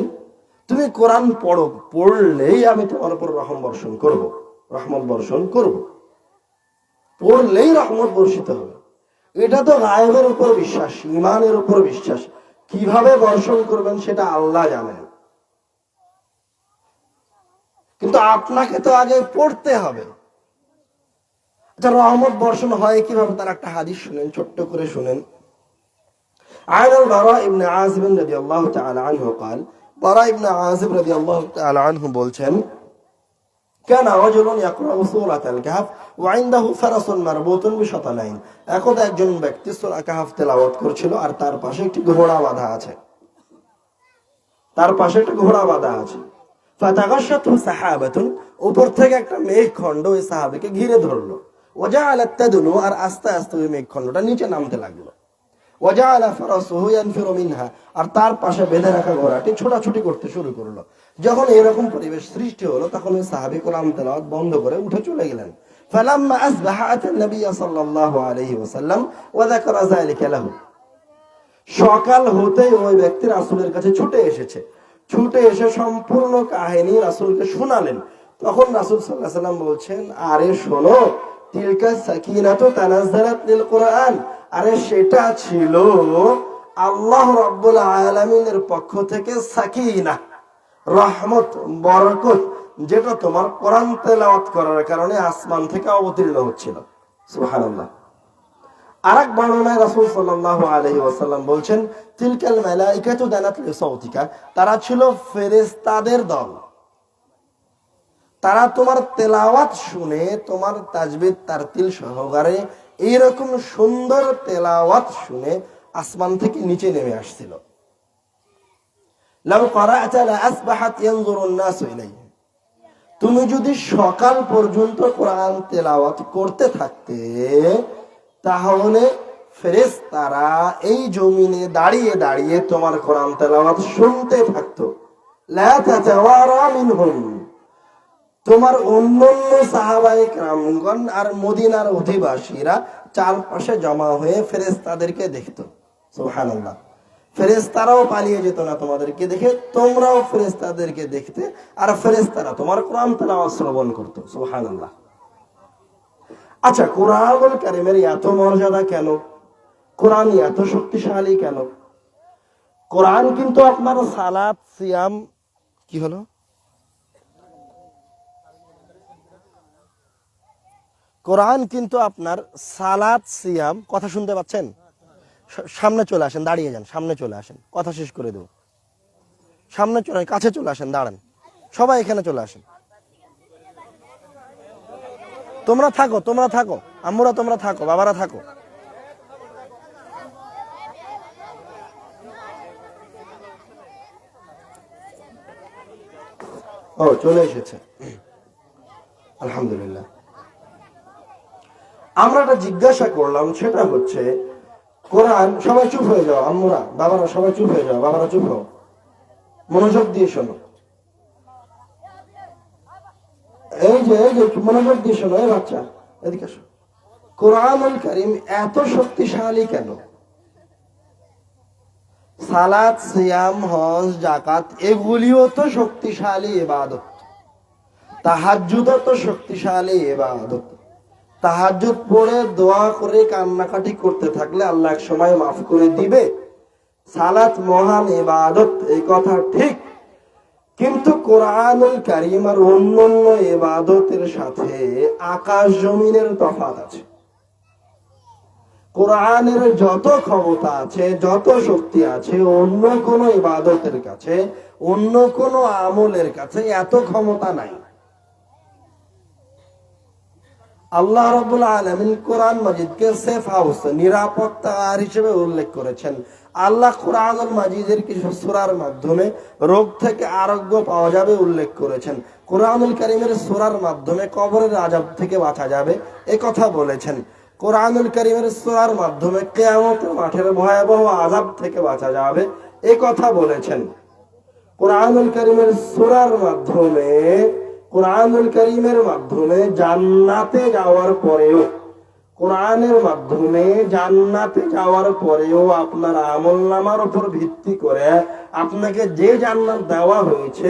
তুমি কোরআন পড়ো, পড়লেই আমি তোমার উপর রহমত বর্ষণ করব, পড়লেই রহমত বর্ষিত হবে। এটা তো গায়েবের উপর বিশ্বাস, ঈমানের উপর বিশ্বাস। কিভাবে বর্ষণ করবেন সেটা আল্লাহ জানেন, কিন্তু আপনাকে তো আগে পড়তে হবে। আচ্ছা, রহমত বর্ষণ হয় কিভাবে? তার একটা হাদিস শুনেন, ছোট্ট করে শুনেন। عن البراء بن عازب رضي الله تعالى عنه قال, বারা ইবনে আযিব রাদিয়াল্লাহু তাআলা আনহু বলছেন, كان رجل يقرأ سورة الكهف وعنده فرس مربوط بشطنين, একদা একজন ব্যক্তি সূরা কাহফ তেলাওয়াত করছিল, আর তার পাশে একটি ঘোড়া বাঁধা আছে। فتغشته سحابة, উপর থেকে একটা মেঘখণ্ড ওই সাহাবীকে ঘিরে ধরলো। وجعلت تدنو, আর আস্তে আস্তে ওই মেঘখণ্ডটা নিচে নামতে লাগলো। ওয়াজাআলা ফারাসুহু ইয়ানফিরু মিনহা, আর তার পাশে বেঁধে রাখা ঘোড়াটি ছোটাছুটি করতে শুরু করলো। যখন এরকম পরিবেশ সৃষ্টি হলো তখন ওই সাহাবী কোরআন তেলাওয়াত বন্ধ করে উঠে চলে গেলেন। ফালাম্মা আসবাহা আতা নবী সাল্লাল্লাহু আলাইহি ওয়াসাল্লাম ওয়া যাকারা যালিকা লাহু, সকাল হতেই ওই ব্যক্তি রাসূলের কাছে ছুটে এসেছে, ছুটে এসে সম্পূর্ণ কাহিনী রাসূলকে শোনালেন। তখন রাসূল সাল্লাল্লাহু আলাইহি ওয়াসাল্লাম বলছেন, আরে শোনো, তিলকা সাকিনাতু তানাজ্জালাত লিল কোরআন, আরে সেটা ছিল আল্লাহ রাব্বুল আলামিনের পক্ষ থেকে সাকিনা, রহমত, বরকত, যেটা তোমার কোরআন তেলাওয়াত করার কারণে আসমান থেকে অবতীর্ণ হচ্ছিল। সুবহানাল্লাহ। আরেক বর্ণনায় রাসূল সাল্লাল্লাহু আলাইহি ওয়াসাল্লাম বলছেন, তিলকাল মালাইকাতু দানাত লিসাউতিকা, তারা ছিল ফেরেশতাদের দল, তারা তোমার তেলাওয়াত শুনে তোমার তাজবিদ তারতিল সহকারে এইরকম সুন্দর তেলাওয়াত শুনে আসমান থেকে নিচে নেমে আসছিল। লাউ ক্বারাআতা লা আসবাহাত ইয়ানজুরুন নাসু ইলাইহি, তুমি যদি সকাল পর্যন্ত কোরআন তেলাওয়াত করতে থাকতে তাহলে ফেরেশতারা এই জমিনে দাঁড়িয়ে দাঁড়িয়ে তোমার কোরআন তেলাওয়াত শুনতে থাকতো। লা তাতাওয়ারা মিনহুম, তোমার অন্যান্য সাহাবায়ে কেরামগণ আর মদিনার অধিবাসীরা চারপাশে জমা হয়ে ফেরেশতাদেরকে দেখতো। সুবহানাল্লাহ। ফেরেশতারাও পালিয়ে যেত না তোমাদেরকে দেখে, তোমরাও ফেরেশতাদেরকে দেখতে, আর ফেরেশতারা তোমার কোরআন তেলাওয়াত শ্রবণ করতো। সুবহানাল্লাহ। আচ্ছা, কোরআনুল কারীমের এত মর্যাদা কেন? কোরআন এত শক্তিশালী কেন? কোরআন কিন্তু আপনার সালাত, সিয়াম, কি হলো? কোরআন কিন্তু আপনার সালাত, সিয়াম, কথা শুনতে পাচ্ছেন? সামনে চলে আসেন, দাঁড়িয়ে যান, সামনে চলে আসেন, কথা শেষ করে দেব। সামনে চলে, কাছে চলে আসেন, দাঁড়ান, সবাই এখানে চলে আসেন। তোমরা থাকো, তোমরা থাকো, আম্মুরা তোমরা থাকো, বাবারা থাকো। ও চলে এসেছে, আলহামদুলিল্লাহ। আমরা একটা জিজ্ঞাসা করলাম, সেটা হচ্ছে কোরআন, সবাই চুপ হয়ে যাও, আম্মুরা বাবারা সবাই চুপ হয়ে যাও, বাবারা চুপ হও, মনোযোগ দিয়ে শোনো। এই যে মনোযোগ দিয়ে শোনো, এই বাচ্চা এদিকে আসো। কোরআনুল কারীম এত শক্তিশালী কেন? সালাত, সিয়াম, হজ, যাকাত এগুলিও তো শক্তিশালী ইবাদত, তাহাজ্জুদও তো শক্তিশালী ইবাদত। তাহাজ্জুদ পড়ে দোয়া করে কান্নাকাটি করতে থাকলে আল্লাহ এক সময় মাফ করে দিবে। সালাত মহান ইবাদত, এই কথা ঠিক, কিন্তু কোরআনুল কারীম আর অন্যান্য ইবাদতের সাথে আকাশ জমিনের তফাৎ আছে। কোরআনের যত ক্ষমতা আছে, যত শক্তি আছে, অন্য কোন ইবাদতের কাছে, অন্য কোন আমলের কাছে এত ক্ষমতা নাই। আল্লাহ রাব্বুল আলামিন কোরআন মাজিদকে সেফ হাউস, নিরাপত্তাগার হিসেবে উল্লেখ করেছেন। আল্লাহ কোরআনুল মাজিদের কিছু সূরার মাধ্যমে রোগ থেকে আরোগ্য পাওয়া যাবে উল্লেখ করেছেন। কোরআনুল কারীমের সূরার মাধ্যমে কবরের আযাব থেকে বাঁচা যাবে এ কথা বলেছেন। কোরআনুল কারীমের সূরার মাধ্যমে কিয়ামতের মাঠের ভয়াবহ আযাব থেকে বাঁচা যাবে এ কথা বলেছেন। কোরআনুল কারীমের সূরার মাধ্যমে, কোরআনুল কারীমের মাধ্যমে জান্নাতে যাওয়ার পরেও, কোরআনের মাধ্যমে জান্নাতে যাওয়ার পরেও আপনার আমলনামার উপর ভিত্তি করে আপনাকে যে জান্নাত দেওয়া হয়েছে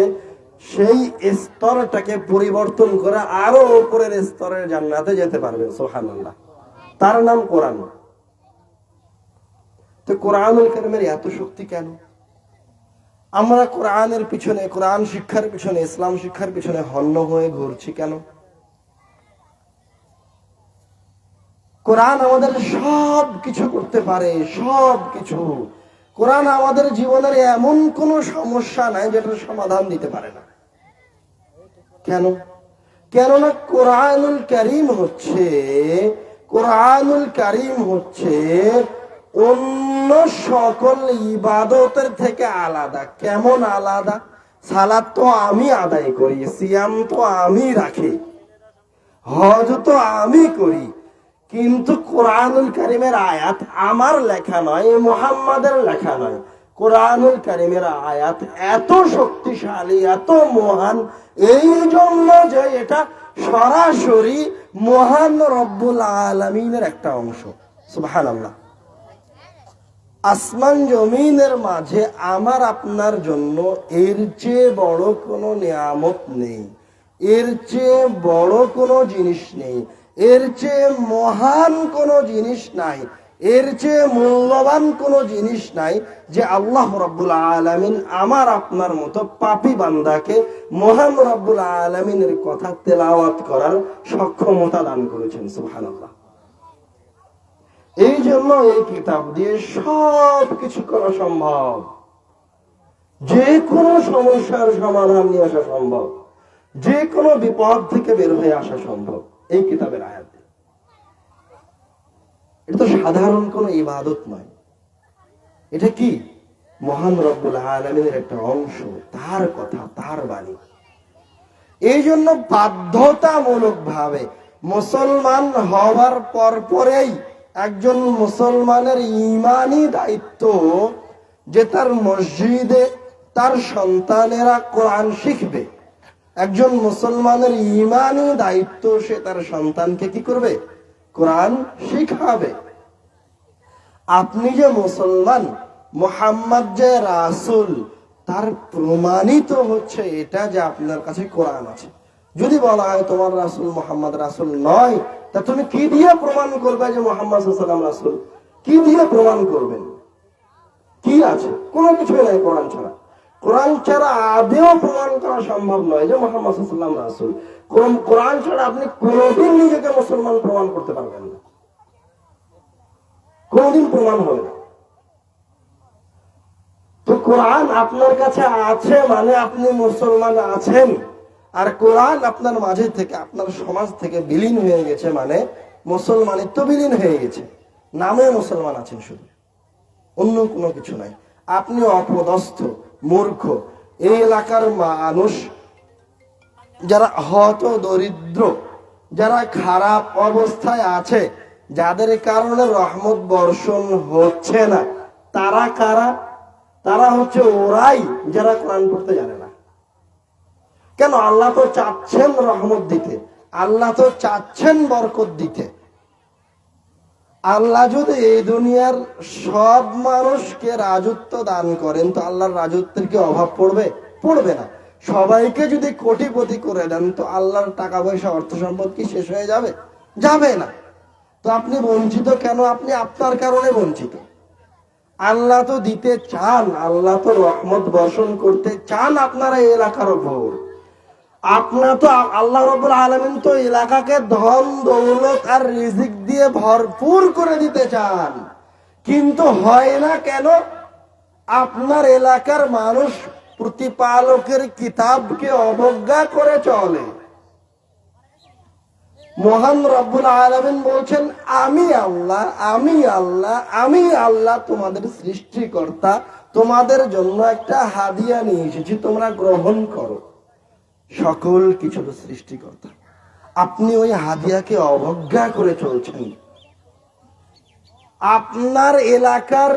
সেই স্তরটাকে পরিবর্তন করে আরো উপরের স্তরের জান্নাতে যেতে পারবে। সুবহানাল্লাহ। তার নাম কোরআন। তো কোরআনুল কারীমের এত শক্তি কেন? আমরা কোরআনের পিছনে, কোরআন শিক্ষার পিছনে, ইসলাম শিক্ষার পিছনে হন্য হয়ে ঘুরছি কেন? কোরআন আমাদের সব কিছু করতে পারে, সব কিছু। কোরআন আমাদের জীবনের এমন কোন সমস্যা নাই যেটার সমাধান দিতে পারে না। কেন? কেননা কোরআনুল কারীম হচ্ছে, কোরআনুল কারীম হচ্ছে অন্য সকল ইবাদতের থেকে আলাদা। কেমন আলাদা? সালাত তো আমি আদায় করি, সিয়াম তো আমি রাখি, হজ তো আমি করি, কিন্তু কোরআনুল কারীমের আয়াত আমার লেখা নয়, মুহাম্মাদের লেখা নয়। কোরআনুল কারীমের আয়াত এত শক্তিশালী, এত মহান, এই জন্য যে এটা সরাসরি মহান রব্বুল আলামিনের একটা অংশ। সুবহানাল্লাহ। আসমান জমিনের মাঝে আমার আপনার জন্য এর চেয়ে বড় কোনো নিয়ামত নেই, এর চেয়ে বড় কোনো জিনিস নেই, এর চেয়ে মহান কোনো জিনিস নাই, এর চেয়ে মূল্যবান কোনো জিনিস নাই যে আল্লাহ রাব্বুল আলামিন আমার আপনার মতো পাপী বান্দাকে মহান রাব্বুল আলামিনের কথা তেলাওয়াত করার সক্ষমতা দান করেছেন। সুবহানাল্লাহ। এই জন্য এই কিতাব দিয়ে সব কিছু করা সম্ভব, যে কোনো সমস্যার সমাধান নিয়ে আসা সম্ভব, যে কোনো বিপদ থেকে বের হয়ে আসা সম্ভব এই কিতাবের আয়াত দিয়ে। এটা তো সাধারণ কোনো ইবাদত নয়, এটা কি মহান রব্বুল আলামিনের একটা অংশ, তার কথা, তার বাণী। এই জন্য বাধ্যতামূলক ভাবে মুসলমান হওয়ার পরেই একজন মুসলমানের ঈমানি দায়িত্ব যে তার মসজিদে তার সন্তানেরা কোরআন শিখবে। একজন মুসলমানের ঈমানি দায়িত্ব সে তার সন্তানকে কি করবে? কোরআন শিখাবে। আপনি যে মুসলমান, মুহাম্মদ যে রাসূল, তার প্রমাণিত হচ্ছে এটা যে আপনার কাছে কোরআন আছে। যদি বলা হয় তোমার রাসূল মুহাম্মদ রাসূল নয়, তা তুমি কি দিয়ে প্রমাণ করবে যে মুহাম্মদ সাল্লাল্লাহু আলাইহি ওয়াসাল্লাম রাসূল? কি দিয়ে প্রমাণ করবেন? কি আছে? কোনো কিছুই নাই কোরআন ছাড়া। কোরআন ছাড়া আদেও প্রমাণ করা সম্ভব নয় যে মুহাম্মদ সাল্লাল্লাহু আলাইহি ওয়াসাল্লাম রাসূল। কোরআন ছাড়া আপনি কোনোদিন নিজেকে মুসলমান প্রমাণ করতে পারবেন না, কোনোদিন প্রমাণ হবে না। তো কোরআন আপনার কাছে আছে মানে আপনি মুসলমান আছেন, আর কোরআন আপনার মাঝে থেকে, আপনার সমাজ থেকে বিলীন হয়ে গেছে মানে মুসলমানিত্ব বিলীন হয়ে গেছে, নামে মুসলমান আছেন শুধু, অন্য কোনো কিছু নাই। আপনি অপদস্থ, মূর্খ। এই এলাকার মানুষ যারা হত দরিদ্র, যারা খারাপ অবস্থায় আছে, যাদের কারণে রহমত বর্ষণ হচ্ছে না, তারা কারা? তারা হচ্ছে ওরাই যারা কোরআন পড়তে জানে না। কেন? আল্লাহ তো চাচ্ছেন রহমত দিতে, আল্লাহ তো চাচ্ছেন বরকত দিতে। আল্লাহ যদি এই দুনিয়ার সব মানুষকে রাজত্ব দান করেন তো আল্লাহর রাজত্বের কি অভাব পড়বে? পড়বে না। সবাইকে যদি কোটিপতি করে দেন তো আল্লাহর টাকা পয়সা, অর্থ সম্পদ কি শেষ হয়ে যাবে? যাবে না। তো আপনি বঞ্চিত কেন? আপনি আপনার কারণে বঞ্চিত। আল্লাহ তো দিতে চান, আল্লাহ তো রহমত বর্ষণ করতে চান আপনার এই এলাকার উপর। আপনার তো আল্লাহ রাব্বুল আলামিন তো এলাকাকে ধন দৌলত আর রিজিক দিয়ে ভরপুর করে দিতে চান, কিন্তু হয় না কেন? আপনার এলাকার মানুষ প্রতিপালকের কিতাবকে অবজ্ঞা করে চলে। মহান রব্বুল আলামিন বলছেন, আমি আল্লাহ, আমি আল্লাহ, আমি আল্লাহ তোমাদের সৃষ্টিকর্তা, তোমাদের জন্য একটা হাদিয়া নিয়ে এসেছি, তোমরা গ্রহণ করো। সকল কিছুর সৃষ্টিকর্তা, আপনি ওই হাদিয়াকে অবজ্ঞা করে চলছেন। আপনার এলাকার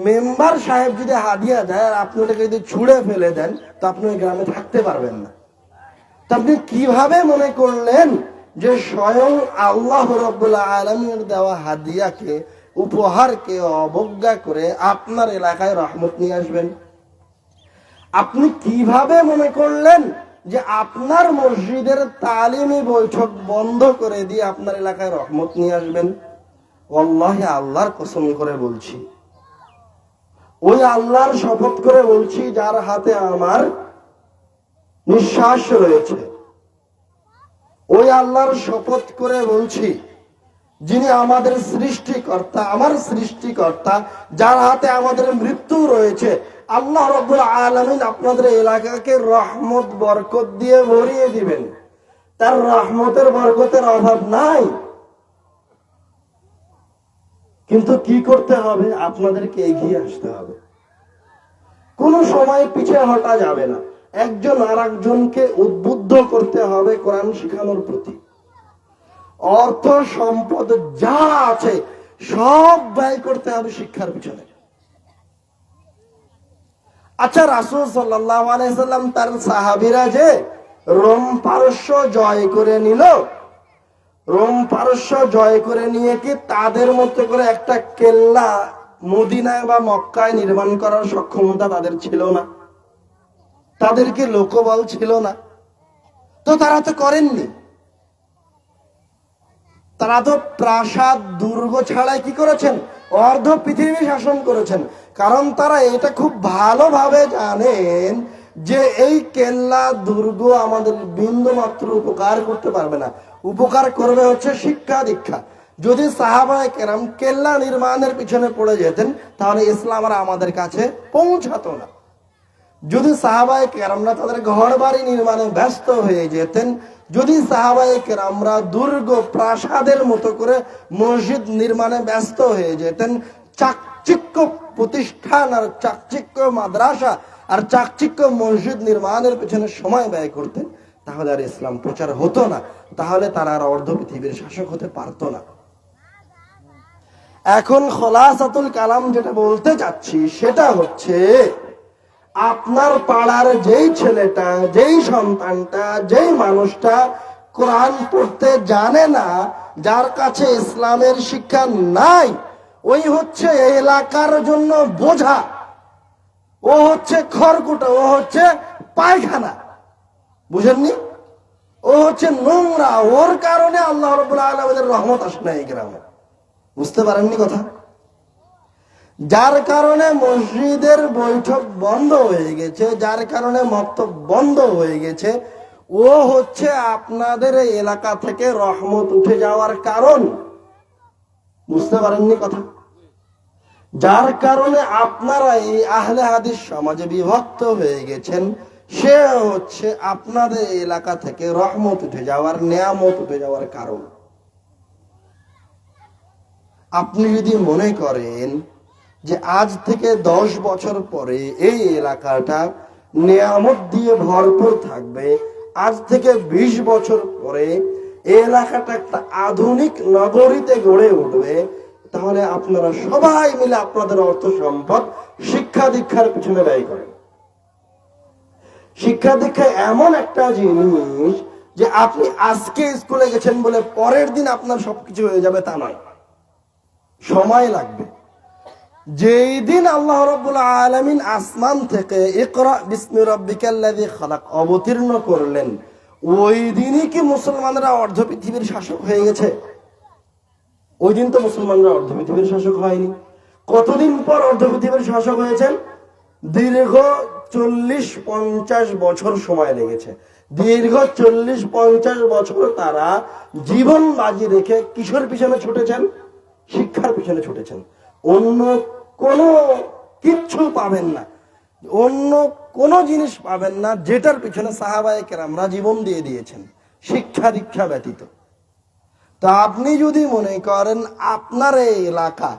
মেম্বার সাহেব যদি হাদিয়া দেয় আর আপনি ওটাকে যদি ছুঁড়ে ফেলে দেন তো আপনি ওই গ্রামে থাকতে পারবেন না। তা আপনি কিভাবে মনে করলেন যে স্বয়ং আল্লাহ রাব্বুল আলামিনের দেওয়া হাদিয়াকে, উপহারকে অবজ্ঞা করে আপনার এলাকায় রহমত নিয়ে আসবেন? আপনি কিভাবে মনে করলেন যে আপনার মসজিদের তালিমি বৈঠক বন্ধ করে দিয়ে আপনার এলাকায় রহমত নিয়ে আসবেন? ওয়াল্লাহি আল্লাহর কসম করে বলছি, ওই আল্লাহর শপথ করে বলছি যার হাতে আমার নিঃশ্বাস রয়েছে, ওই আল্লাহর শপথ করে বলছি যিনি আমাদের সৃষ্টিকর্তা, আমার সৃষ্টিকর্তা, যার হাতে আমাদের মৃত্যু রয়েছে, আল্লাহ রাব্বুল আলামিন আপনাদের এলাকাকে রহমত বরকত দিয়ে ভরিয়ে দিবেন। তার রহমতের বরকতের অভাব নাই। কিন্তু কি করতে হবে? আপনাদেরকে এগিয়ে আসতে হবে, কোন সময় পিছিয়ে হটা যাবে না। একজন আর একজনকে উদ্বুদ্ধ করতে হবে কোরআন শিখানোর প্রতি। অর্থ সম্পদ যা আছে সব ব্যয় করতে হবে শিক্ষার পিছনে। আচ্ছা, রাসূল সাল্লাল্লাহু আলাইহি সাল্লাম তার সাহাবীরা যে রোম পারস্য জয় করে নিল, রোম পারস্য জয় করে নিয়ে কি তাদের মতো করে একটা কেল্লা মদিনায় বা মক্কায় নির্মাণ করার সক্ষমতা তাদের ছিল না? তাদের কি লোকবল ছিল না? তো তারা তো করেননি। তারা তো প্রাসাদ দুর্গ ছাড়াই কি করেছেন? অর্ধ পৃথিবী শাসন করেছেন। কারণ তারা এটা খুব ভালোভাবে জানেন যে এই কেল্লা দুর্গ আমাদের বিন্দু মাত্র উপকার করতে পারবে না, উপকার করবে হচ্ছে শিক্ষা দীক্ষা। যদি সাহাবায়ে কেরাম কেল্লা নির্মাণের পিছনে পড়ে যেতেন তাহলে ইসলাম আর আমাদের কাছে পৌঁছাতো না। যদি সাহাবায়ে কেরামরা তাদের ঘর বাড়ি নির্মাণে ব্যস্ত হয়ে যেতেন, যদি সাহাবায়ে কেরামরা দুর্গ প্রাসাদের মতো করে মসজিদ নির্মাণে ব্যস্ত হয়ে যেতেন, চাকচিক্য প্রতিষ্ঠান আর চাকচিক্য মাদ্রাসা আর চাকচিক্য মসজিদ নির্মাণের পেছনে সময় ব্যয় করতেন, তাহলে আর ইসলাম প্রচার হতো না, তাহলে তারা আর অর্ধ পৃথিবীর শাসক হতে পারতো না। এখন খোলাসাতুল কালাম যেটা বলতে যাচ্ছি সেটা হচ্ছে, আপনার পাড়ার যেই ছেলেটা, যেই সন্তানটা, যেই মানুষটা কোরআন পড়তে জানে না, যার কাছে ইসলামের শিক্ষা নাই, ওই হচ্ছে এলাকার জন্য বোঝা, ও হচ্ছে খড়কুটো, ও হচ্ছে পায়খানা। বুঝেননি? ও হচ্ছে নোংরা। ওর কারণে আল্লাহ রাব্বুল আলামিনের রহমত আসে না এই গ্রামে। বুঝতে পারেননি কথা? যার কারণে মসজিদের বৈঠক বন্ধ হয়ে গেছে, যার কারণে মক্তব বন্ধ হয়ে গেছে, ও হচ্ছে আপনাদের এই এলাকা থেকে রহমত উঠে যাওয়ার কারণ। বুঝতে পারেননি কথা? যার কারণে আপনারা এই আহলে হাদিস সমাজে বিভক্ত হয়ে গেছেন, সে হচ্ছে আপনাদের এলাকা থেকে রহমত উঠে যাওয়ার, নেয়ামত উঠে যাওয়ার কারণ। আপনি যদি মনে করেন যে আজ থেকে 10 বছর পরে এই এলাকাটা নেয়ামত দিয়ে ভরপুর থাকবে, আজ থেকে 20 বছর পরে এই এলাকাটা একটা আধুনিক নগরীতে গড়ে উঠবে, তাহলে আপনারা সবাই মিলে আপনাদের অর্থ সম্পদ শিক্ষা দীক্ষার পিছনে ব্যয় করেন। শিক্ষা দীক্ষা এমন একটা জিনিস যে আপনি আজকে স্কুলে গেছেন বলে পরের দিন আপনার সবকিছু হয়ে যাবে তা নয়, সময় লাগবে। যেই দিন আল্লাহ রাব্বুল আলামিন আসমান থেকে ইকরা বিসমি রাব্বিকাল্লাযী খালাক অবতীর্ণ করলেন, ওই দিনই কি মুসলমানরা অর্ধ পৃথিবীর শাসক হয়ে গেছে? ওই দিন তো মুসলমানরা অর্ধ পৃথিবীর শাসক হয়নি। কতদিন পর অর্ধ পৃথিবীর শাসক হয়েছেন? দীর্ঘ 40-50 বছর সময় লেগেছে। দীর্ঘ 40-50 বছর তারা জীবন বাজি রেখে কিসের পিছনে ছুটেছেন? শিক্ষার পিছনে ছুটেছেন। অন্য কোনো কিচ্ছু পাবেন না, অন্য কোনো জিনিস পাবেন না যেটার পিছনে সাহাবায়ে কেরামরা জীবন দিয়ে দিয়েছেন, শিক্ষা দীক্ষা ব্যতীত। তা আপনি যদি মনে করেন আপনার এই এলাকা,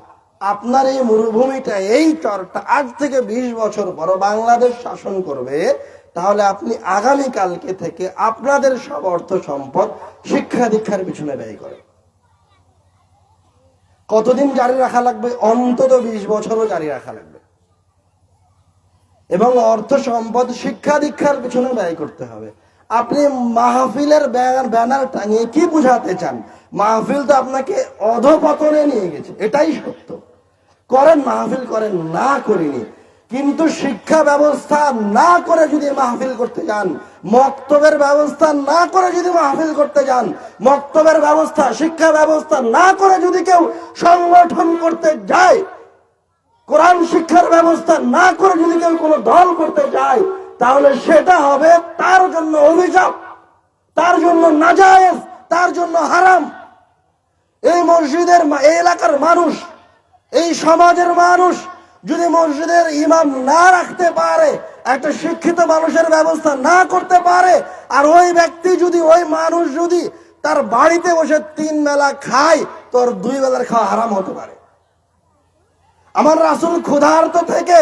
আপনার এই মরুভূমিটা, এই চরটা আজ থেকে 20 বছর পর বাংলাদেশ শাসন করবে, তাহলে আপনি আগামী কালকে থেকে আপনাদের সব অর্থ সম্পদ শিক্ষা দীক্ষার পিছনে ব্যয় করেন। কতদিন জারি রাখা লাগবে? অন্তত 20 বছরও জারি রাখা লাগবে। এবং অর্থ সম্পদ শিক্ষা দীক্ষার পিছনে ব্যয় করতে হবে। আপনি মাহফিলের ব্যানার টাঙিয়ে কি বুঝাতে চান? মাহফিল তো আপনাকে অধপতনে নিয়ে গেছে, এটাই সত্য। করেন, মাহফিল করেন, না করিনি, কিন্তু শিক্ষা ব্যবস্থা না করে যদি মাহফিল করতে যান, মক্তবের ব্যবস্থা না করে যদি মাহফিল করতে যান, মক্তবের ব্যবস্থা, শিক্ষা ব্যবস্থা না করে যদি কেউ সংগঠন করতে যায়, কোরআন শিক্ষার ব্যবস্থা না করে যদি কেউ কোনো দল করতে যায়, তাহলে সেটা হবে তার জন্য অভিশাপ, তার জন্য নাজায়েজ, তার জন্য হারাম। এই মসজিদের, এই এলাকার মানুষ, এই সমাজের মানুষ যদি মসজিদের ইমাম না রাখতে পারে, একটা শিক্ষিত মানুষের ব্যবস্থা না করতে পারে, আর ওই ব্যক্তি যদি, ওই মানুষ যদি তার বাড়িতে বসে 3 বেলা খায়, তোর 2 বেলার খাওয়া হারাম হতে পারে। আমার রাসূল ক্ষুধার্ত থেকে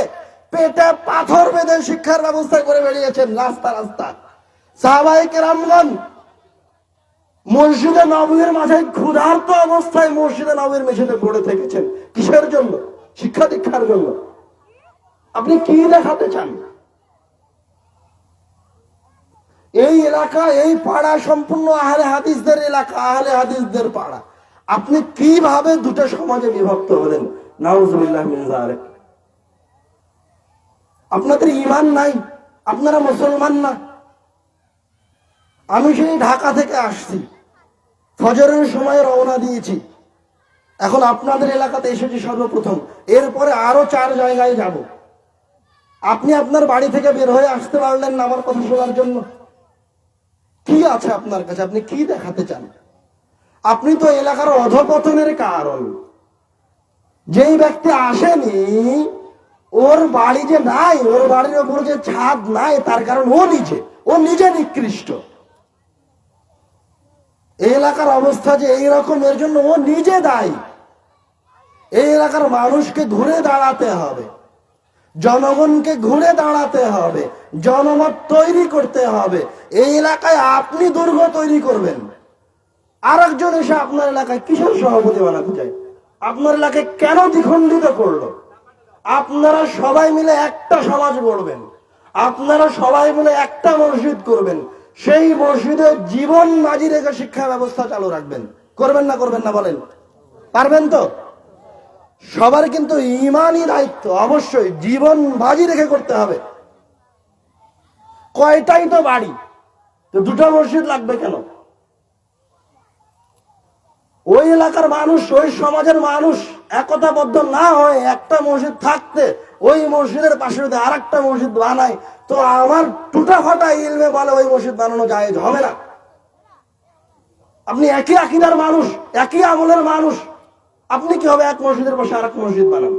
পেটে পাথর বেঁধে শিক্ষার ব্যবস্থা করে বেরিয়েছেন রাস্তা রাস্তা। সাহাবায়ে কেরামগণ মসজিদে নববীর মাঝে ক্ষুধার্ত অবস্থায় মসজিদে নববীর মেঝেতে পড়ে থেকেছেন কিসের জন্য? শিক্ষা দীক্ষার জন্য। আপনি কি দেখাতে চান? এই এলাকা, এই পাড়া সম্পূর্ণ আহলে হাদিসদের এলাকা, আহলে হাদিসদের পাড়া। আপনি কিভাবে দুটো সমাজে বিভক্ত হলেন? নাউজুবিল্লাহ মিন যালিক। আপনাদের ঈমান নাই, আপনারা মুসলমান না। আমি সেই ঢাকা থেকে আসছি, ফজরের সময় রওনা দিয়েছি। এখন আপনাদের এলাকাতে এসেছি সর্বপ্রথম, এরপরে আরো 4 জায়গায় যাব। আপনি আপনার বাড়ি থেকে বের হয়ে আসতে পারলেন না আমার কথা শোনার জন্য? কি আছে আপনার কাছে? আপনি কি দেখাতে চান? আপনি তো এলাকার অধপতনের কারণ। যেই ব্যক্তি আসেনি, ওর বাড়ি যে নাই, ওর বাড়ির উপর যে ছাদ নাই, তার কারণ ও নিজে নিকৃষ্ট। এই এলাকার অবস্থা যে এইরকম, এর জন্য ও নিজে দায়ী। এই এলাকার মানুষকে ঘুরে দাঁড়াতে হবে, জনগণকে ঘুরে দাঁড়াতে হবে, জনমত তৈরি করতে হবে। এই এলাকায় আপনি দুর্গ তৈরি করবেন, আর একজন এসে আপনার এলাকায় কিসের সভাপতি বানাতে চায়? আপনার এলাকায় কেন দ্বিখণ্ডিত করলো? আপনারা সবাই মিলে একটা সমাজ গড়বেন, আপনারা সবাই মিলে একটা মসজিদ করবেন, সেই মসজিদে জীবন বাজি রেখে শিক্ষা ব্যবস্থা চালু রাখবেন। করবেন না বলেন? পারবেন তো? সবার কিন্তু ঈমানি দায়িত্ব, অবশ্যই জীবন বাজি রেখে করতে হবে। কয়টাই তো বাড়ি, তো 2টা মসজিদ লাগবে কেন? ওই এলাকার মানুষ, ওই সমাজের মানুষ একতাবদ্ধ না হয়ে একটা মসজিদ থাকতে, ওই মসজিদের পাশে যদি আর একটা মসজিদ বানায়, তো আমার টুটা ফাটা ইলমে বলে ওই মসজিদ বানানো জায়েজ হবে না। আপনি একই আকীদার মানুষ, একই আমলের মানুষ, আপনি কি হবে এক মসজিদের পাশে আর এক মসজিদ বানান?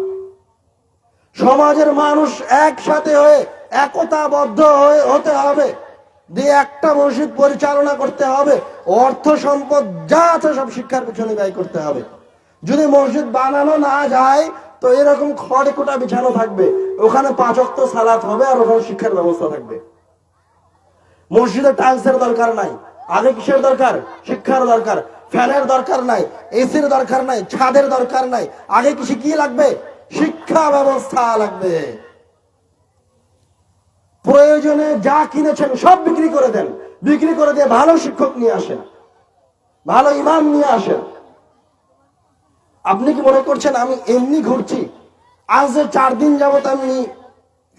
সমাজের মানুষ একসাথে হয়ে একতাবদ্ধ হয়ে হতে হবে, দিয়ে একটা মসজিদ পরিচালনা করতে হবে। অর্থ সম্পদ যা আছে সব শিক্ষার পেছনে ব্যয় করতে হবে। যদি মসজিদ বানানো না যায়, তো এরকম খড়ে কোটা বিছানো থাকবে, ওখানে 5 ওয়াক্ত সালাত হবে, আর ওখানে শিক্ষার ব্যবস্থা থাকবে। মসজিদে টাইলসের দরকার নাই, আগে কিসের দরকার? শিক্ষার দরকার। ফ্যানের দরকার নাই, এসির দরকার নাই, ছাদের দরকার নাই, আগে কি লাগবে? শিক্ষা ব্যবস্থা লাগবে। প্রয়োজনে যা কিনেছেন সব বিক্রি করে দেন, বিক্রি করে দিয়ে ভালো শিক্ষক নিয়ে আসেন, ভালো ইমাম নিয়ে আসেন। আপনি কি মনে করছেন আমি এমনি ঘুরছি? আজ যে 4 দিন যাবত আমি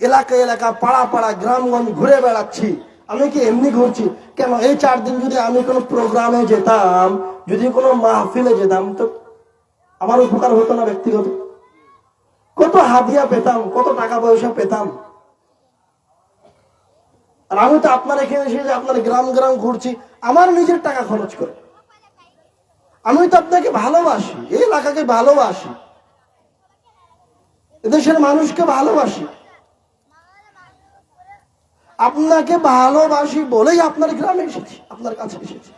এলাকা পাড়া গ্রামগঞ্জ ঘুরে বেড়াচ্ছি, আমি কি এমনি ঘুরছি? কেন? এই 4 দিন যদি আমি কোনো প্রোগ্রামে যেতাম, যদি কোনো মাহফিলে যেতাম, তো আমার উপকার হতো না? ব্যক্তিগত কত হাদিয়া পেতাম, কত টাকা পয়সা পেতাম। আর আমি তো আপনার এখানে এসে যে আপনার গ্রাম ঘুরছি আমার নিজের টাকা খরচ করে। আমি তো আপনাকে ভালোবাসি, এই এলাকাকে ভালোবাসি, এদেশের মানুষকে ভালোবাসি। আপনাকে ভালোবাসি বলেই আপনার গ্রামে এসেছি, আপনার কাছে এসেছি।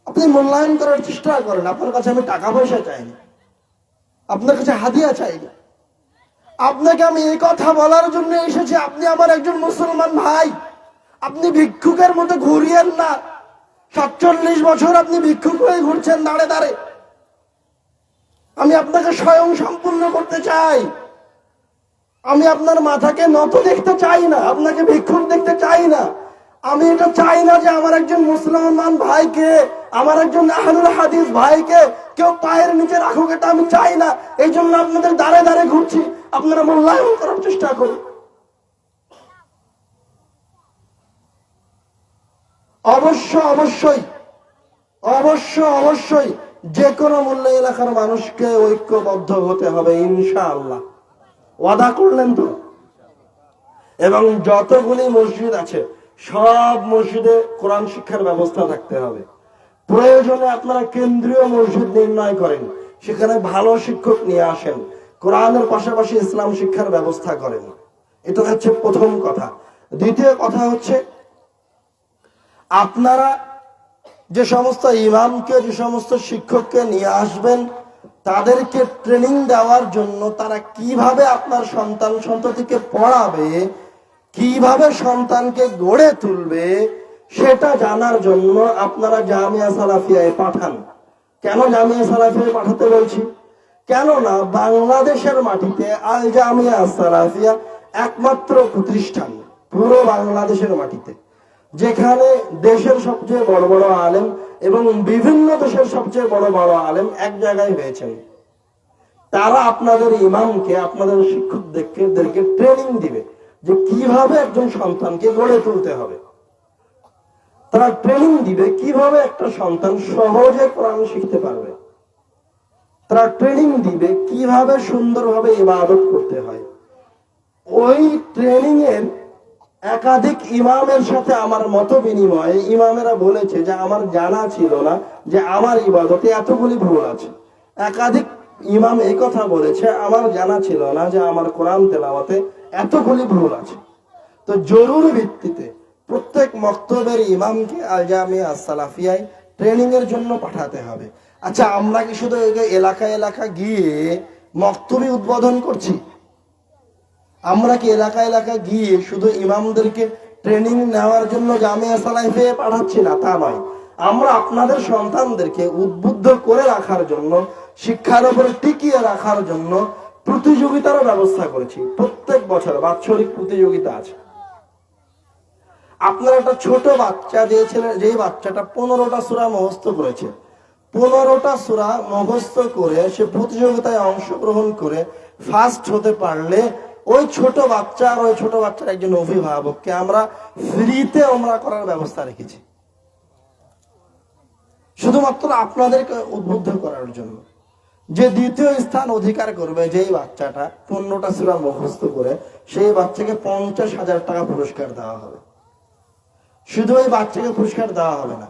আপনি মূল্যায়ন করার চেষ্টা করেন। আপনার কাছে আমি টাকা পয়সা চাইনি, আপনার কাছে হাদিয়া চাইনি। আপনাকে আমি এই কথা বলার জন্য এসেছি, আপনি আমার একজন মুসলমান ভাই। আপনি ভিক্ষুকের মতো ঘুরিয়েন না। 47 বছর আপনি ভিক্ষুক হয়ে ঘুরছেন দাঁড়ে। আমি আপনাকে স্বয়ং সম্পূর্ণ করতে চাই। আমি আপনার মাথাকে নত দেখতে চাই না, আপনাকে ভিক্ষুক দেখতে চাই না। আমি এটা চাই না যে আমার একজন মুসলমান ভাইকে, আমার একজন আহলুল হাদিস ভাইকে কেউ পায়ের নিচে রাখুক, এটা আমি চাই না। এই জন্য আপনাদের দাঁড়ে ঘুরছি, আপনারা মূল্যায়ন করার চেষ্টা করুন। অবশ্যই যে কোনো মূল্যে এলাকার মানুষকে ঐক্যবদ্ধ হতে হবে, ইনশাআল্লাহ। ওয়াদা করলেন তো? এবং যতগুলি মসজিদ আছে সব মসজিদে কোরআন শিক্ষার ব্যবস্থা থাকতে হবে। প্রয়োজনে আপনারা কেন্দ্রীয় মসজিদ নির্ণয় করেন, সেখানে ভালো শিক্ষক নিয়ে আসেন, কোরআনের পাশাপাশি ইসলাম শিক্ষার ব্যবস্থা করেন। এটা হচ্ছে প্রথম কথা। দ্বিতীয় কথা হচ্ছে, আপনারা যে সমস্ত ইমামকে, যে সমস্ত শিক্ষককে নিয়ে আসবেন, তাদেরকে ট্রেনিং দেওয়ার জন্য তারা কিভাবে আপনার সন্তান সন্ততিকে পড়াবে, কিভাবে সন্তানকে গড়ে তুলবে, সেটা জানার জন্য আপনারা জামিয়া সালাফিয়ায় পাঠান। কেন জামিয়া সালাফিয়ায় পাঠাতে বলছি? কেননা বাংলাদেশের মাটিতে আল জামিয়া সালাফিয়া একমাত্র প্রতিষ্ঠান পুরো বাংলাদেশের মাটিতে যেখানে দেশের সবচেয়ে বড় বড় আলেম এবং বিভিন্ন দেশের সবচেয়ে বড় বড় আলেম এক জায়গায় হয়েছেন। তারা আপনাদের ইমামকে, আপনাদের শিক্ষকদেরকে ট্রেনিং দিবে যে কিভাবে একজন সন্তানকে গড়ে তুলতে হবে। তারা ট্রেনিং দিবে কিভাবে একটা সন্তান সহজে কোরআন শিখতে পারবে। তারা ট্রেনিং দিবে কিভাবে সুন্দরভাবে ইবাদত করতে হয়। ওই ট্রেনিং এর একাধিক ইমামের সাথে আমার মত বিনিময়ে ইমামেরা বলেছে যে আমার জানা ছিল না যে আমার ইবাদতে এতগুলি ভুল আছে। একাধিক ইমাম এই কথা বলেছে আমার জানা ছিল না যে আমার কোরআন তেলাওয়াতে এতগুলি ভুল আছে। তো জরুরি ভিত্তিতে প্রত্যেক মক্তবের ইমামকে আল জামিয়া সালাফিয়ায় ট্রেনিং এর জন্য পাঠাতে হবে। আচ্ছা, আমরা কি শুধু এলাকা এলাকা গিয়ে মক্তবি উদ্বোধন করছি? আমরা কি এলাকা এলাকা গিয়ে শুধু ইমামদেরকে ট্রেনিং নেওয়ার জন্য জামিয়া সালাফিয়ায় পাঠাচ্ছি না? তা নয়। আমরা আপনাদের সন্তানদেরকে উদ্বুদ্ধ করে রাখার জন্য, শিক্ষার উপর টিকিয়ে রাখার জন্য প্রতিযোগিতারও ব্যবস্থা করেছি। প্রত্যেক বছর বাৎসরিক প্রতিযোগিতা আছে। আপনার একটা ছোট বাচ্চা দিয়েছিলেন, যে বাচ্চাটা 15টা সূরা মুখস্থ করেছে, 15টা সূরা মুখস্থ করে সে প্রতিযোগিতায় অংশগ্রহণ করে ফার্স্ট হতে পারলে ওই ছোট বাচ্চা আর ওই ছোট বাচ্চার একজন অভিভাবককে আমরা ফ্রিতে ওমরা করার ব্যবস্থা রেখেছি, শুধুমাত্র আপনাদেরকে উদ্বুদ্ধ করার জন্য। যে দ্বিতীয় স্থান অধিকার করবে যেই বাচ্চাটা 15টা সূরা মুখস্থ করে, সেই বাচ্চাকে 50,000 টাকা পুরস্কার দেওয়া হবে। শুধু ওই বাচ্চাকে পুরস্কার দেওয়া হবে না,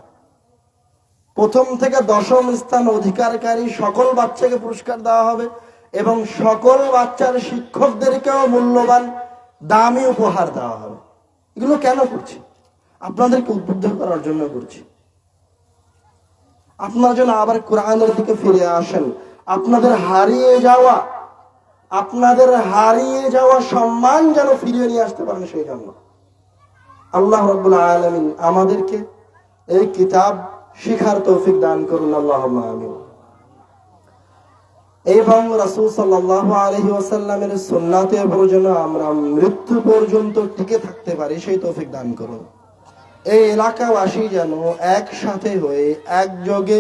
প্রথম থেকে 10ম স্থান অধিকারকারী সকল বাচ্চাকে পুরস্কার দেওয়া হবে এবং সকল বাচ্চার শিক্ষকদেরকেও মূল্যবান দামি উপহার দেওয়া হবে। এগুলো কেন করছি? আপনাদেরকে উদ্বুদ্ধ করার জন্য করছি। আপনারা যেন আবার কোরআনের দিকে ফিরে আসেন। আপনাদের হারিয়ে যাওয়া সম্মান যেন ফিরিয়ে নিয়ে আসতে পারেন, সেই জন্য আল্লাহ রাব্বুল আলামিন আমাদেরকে এই কিতাব শিখার তৌফিক দান করুন, আল্লাহুম্মা আমিন। এবং রাসূল সাল্লাল্লাহু আলাইহি ওয়াসাল্লামের সুন্নাতের উপর যেন আমরা মৃত্যু পর্যন্ত টিকে থাকতে পারি, সেই তৌফিক দান করুন। এই এলাকাবাসী যেন একসাথে হয়ে, একযোগে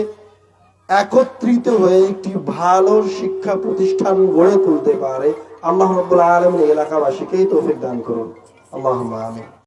একত্রিত হয়ে একটি ভালো শিক্ষা প্রতিষ্ঠান গড়ে তুলতে পারে, আল্লাহ রাব্বুল আলামিন এলাকাবাসীকে তৌফিক দান করুন, আল্লাহুম্মা আমিন।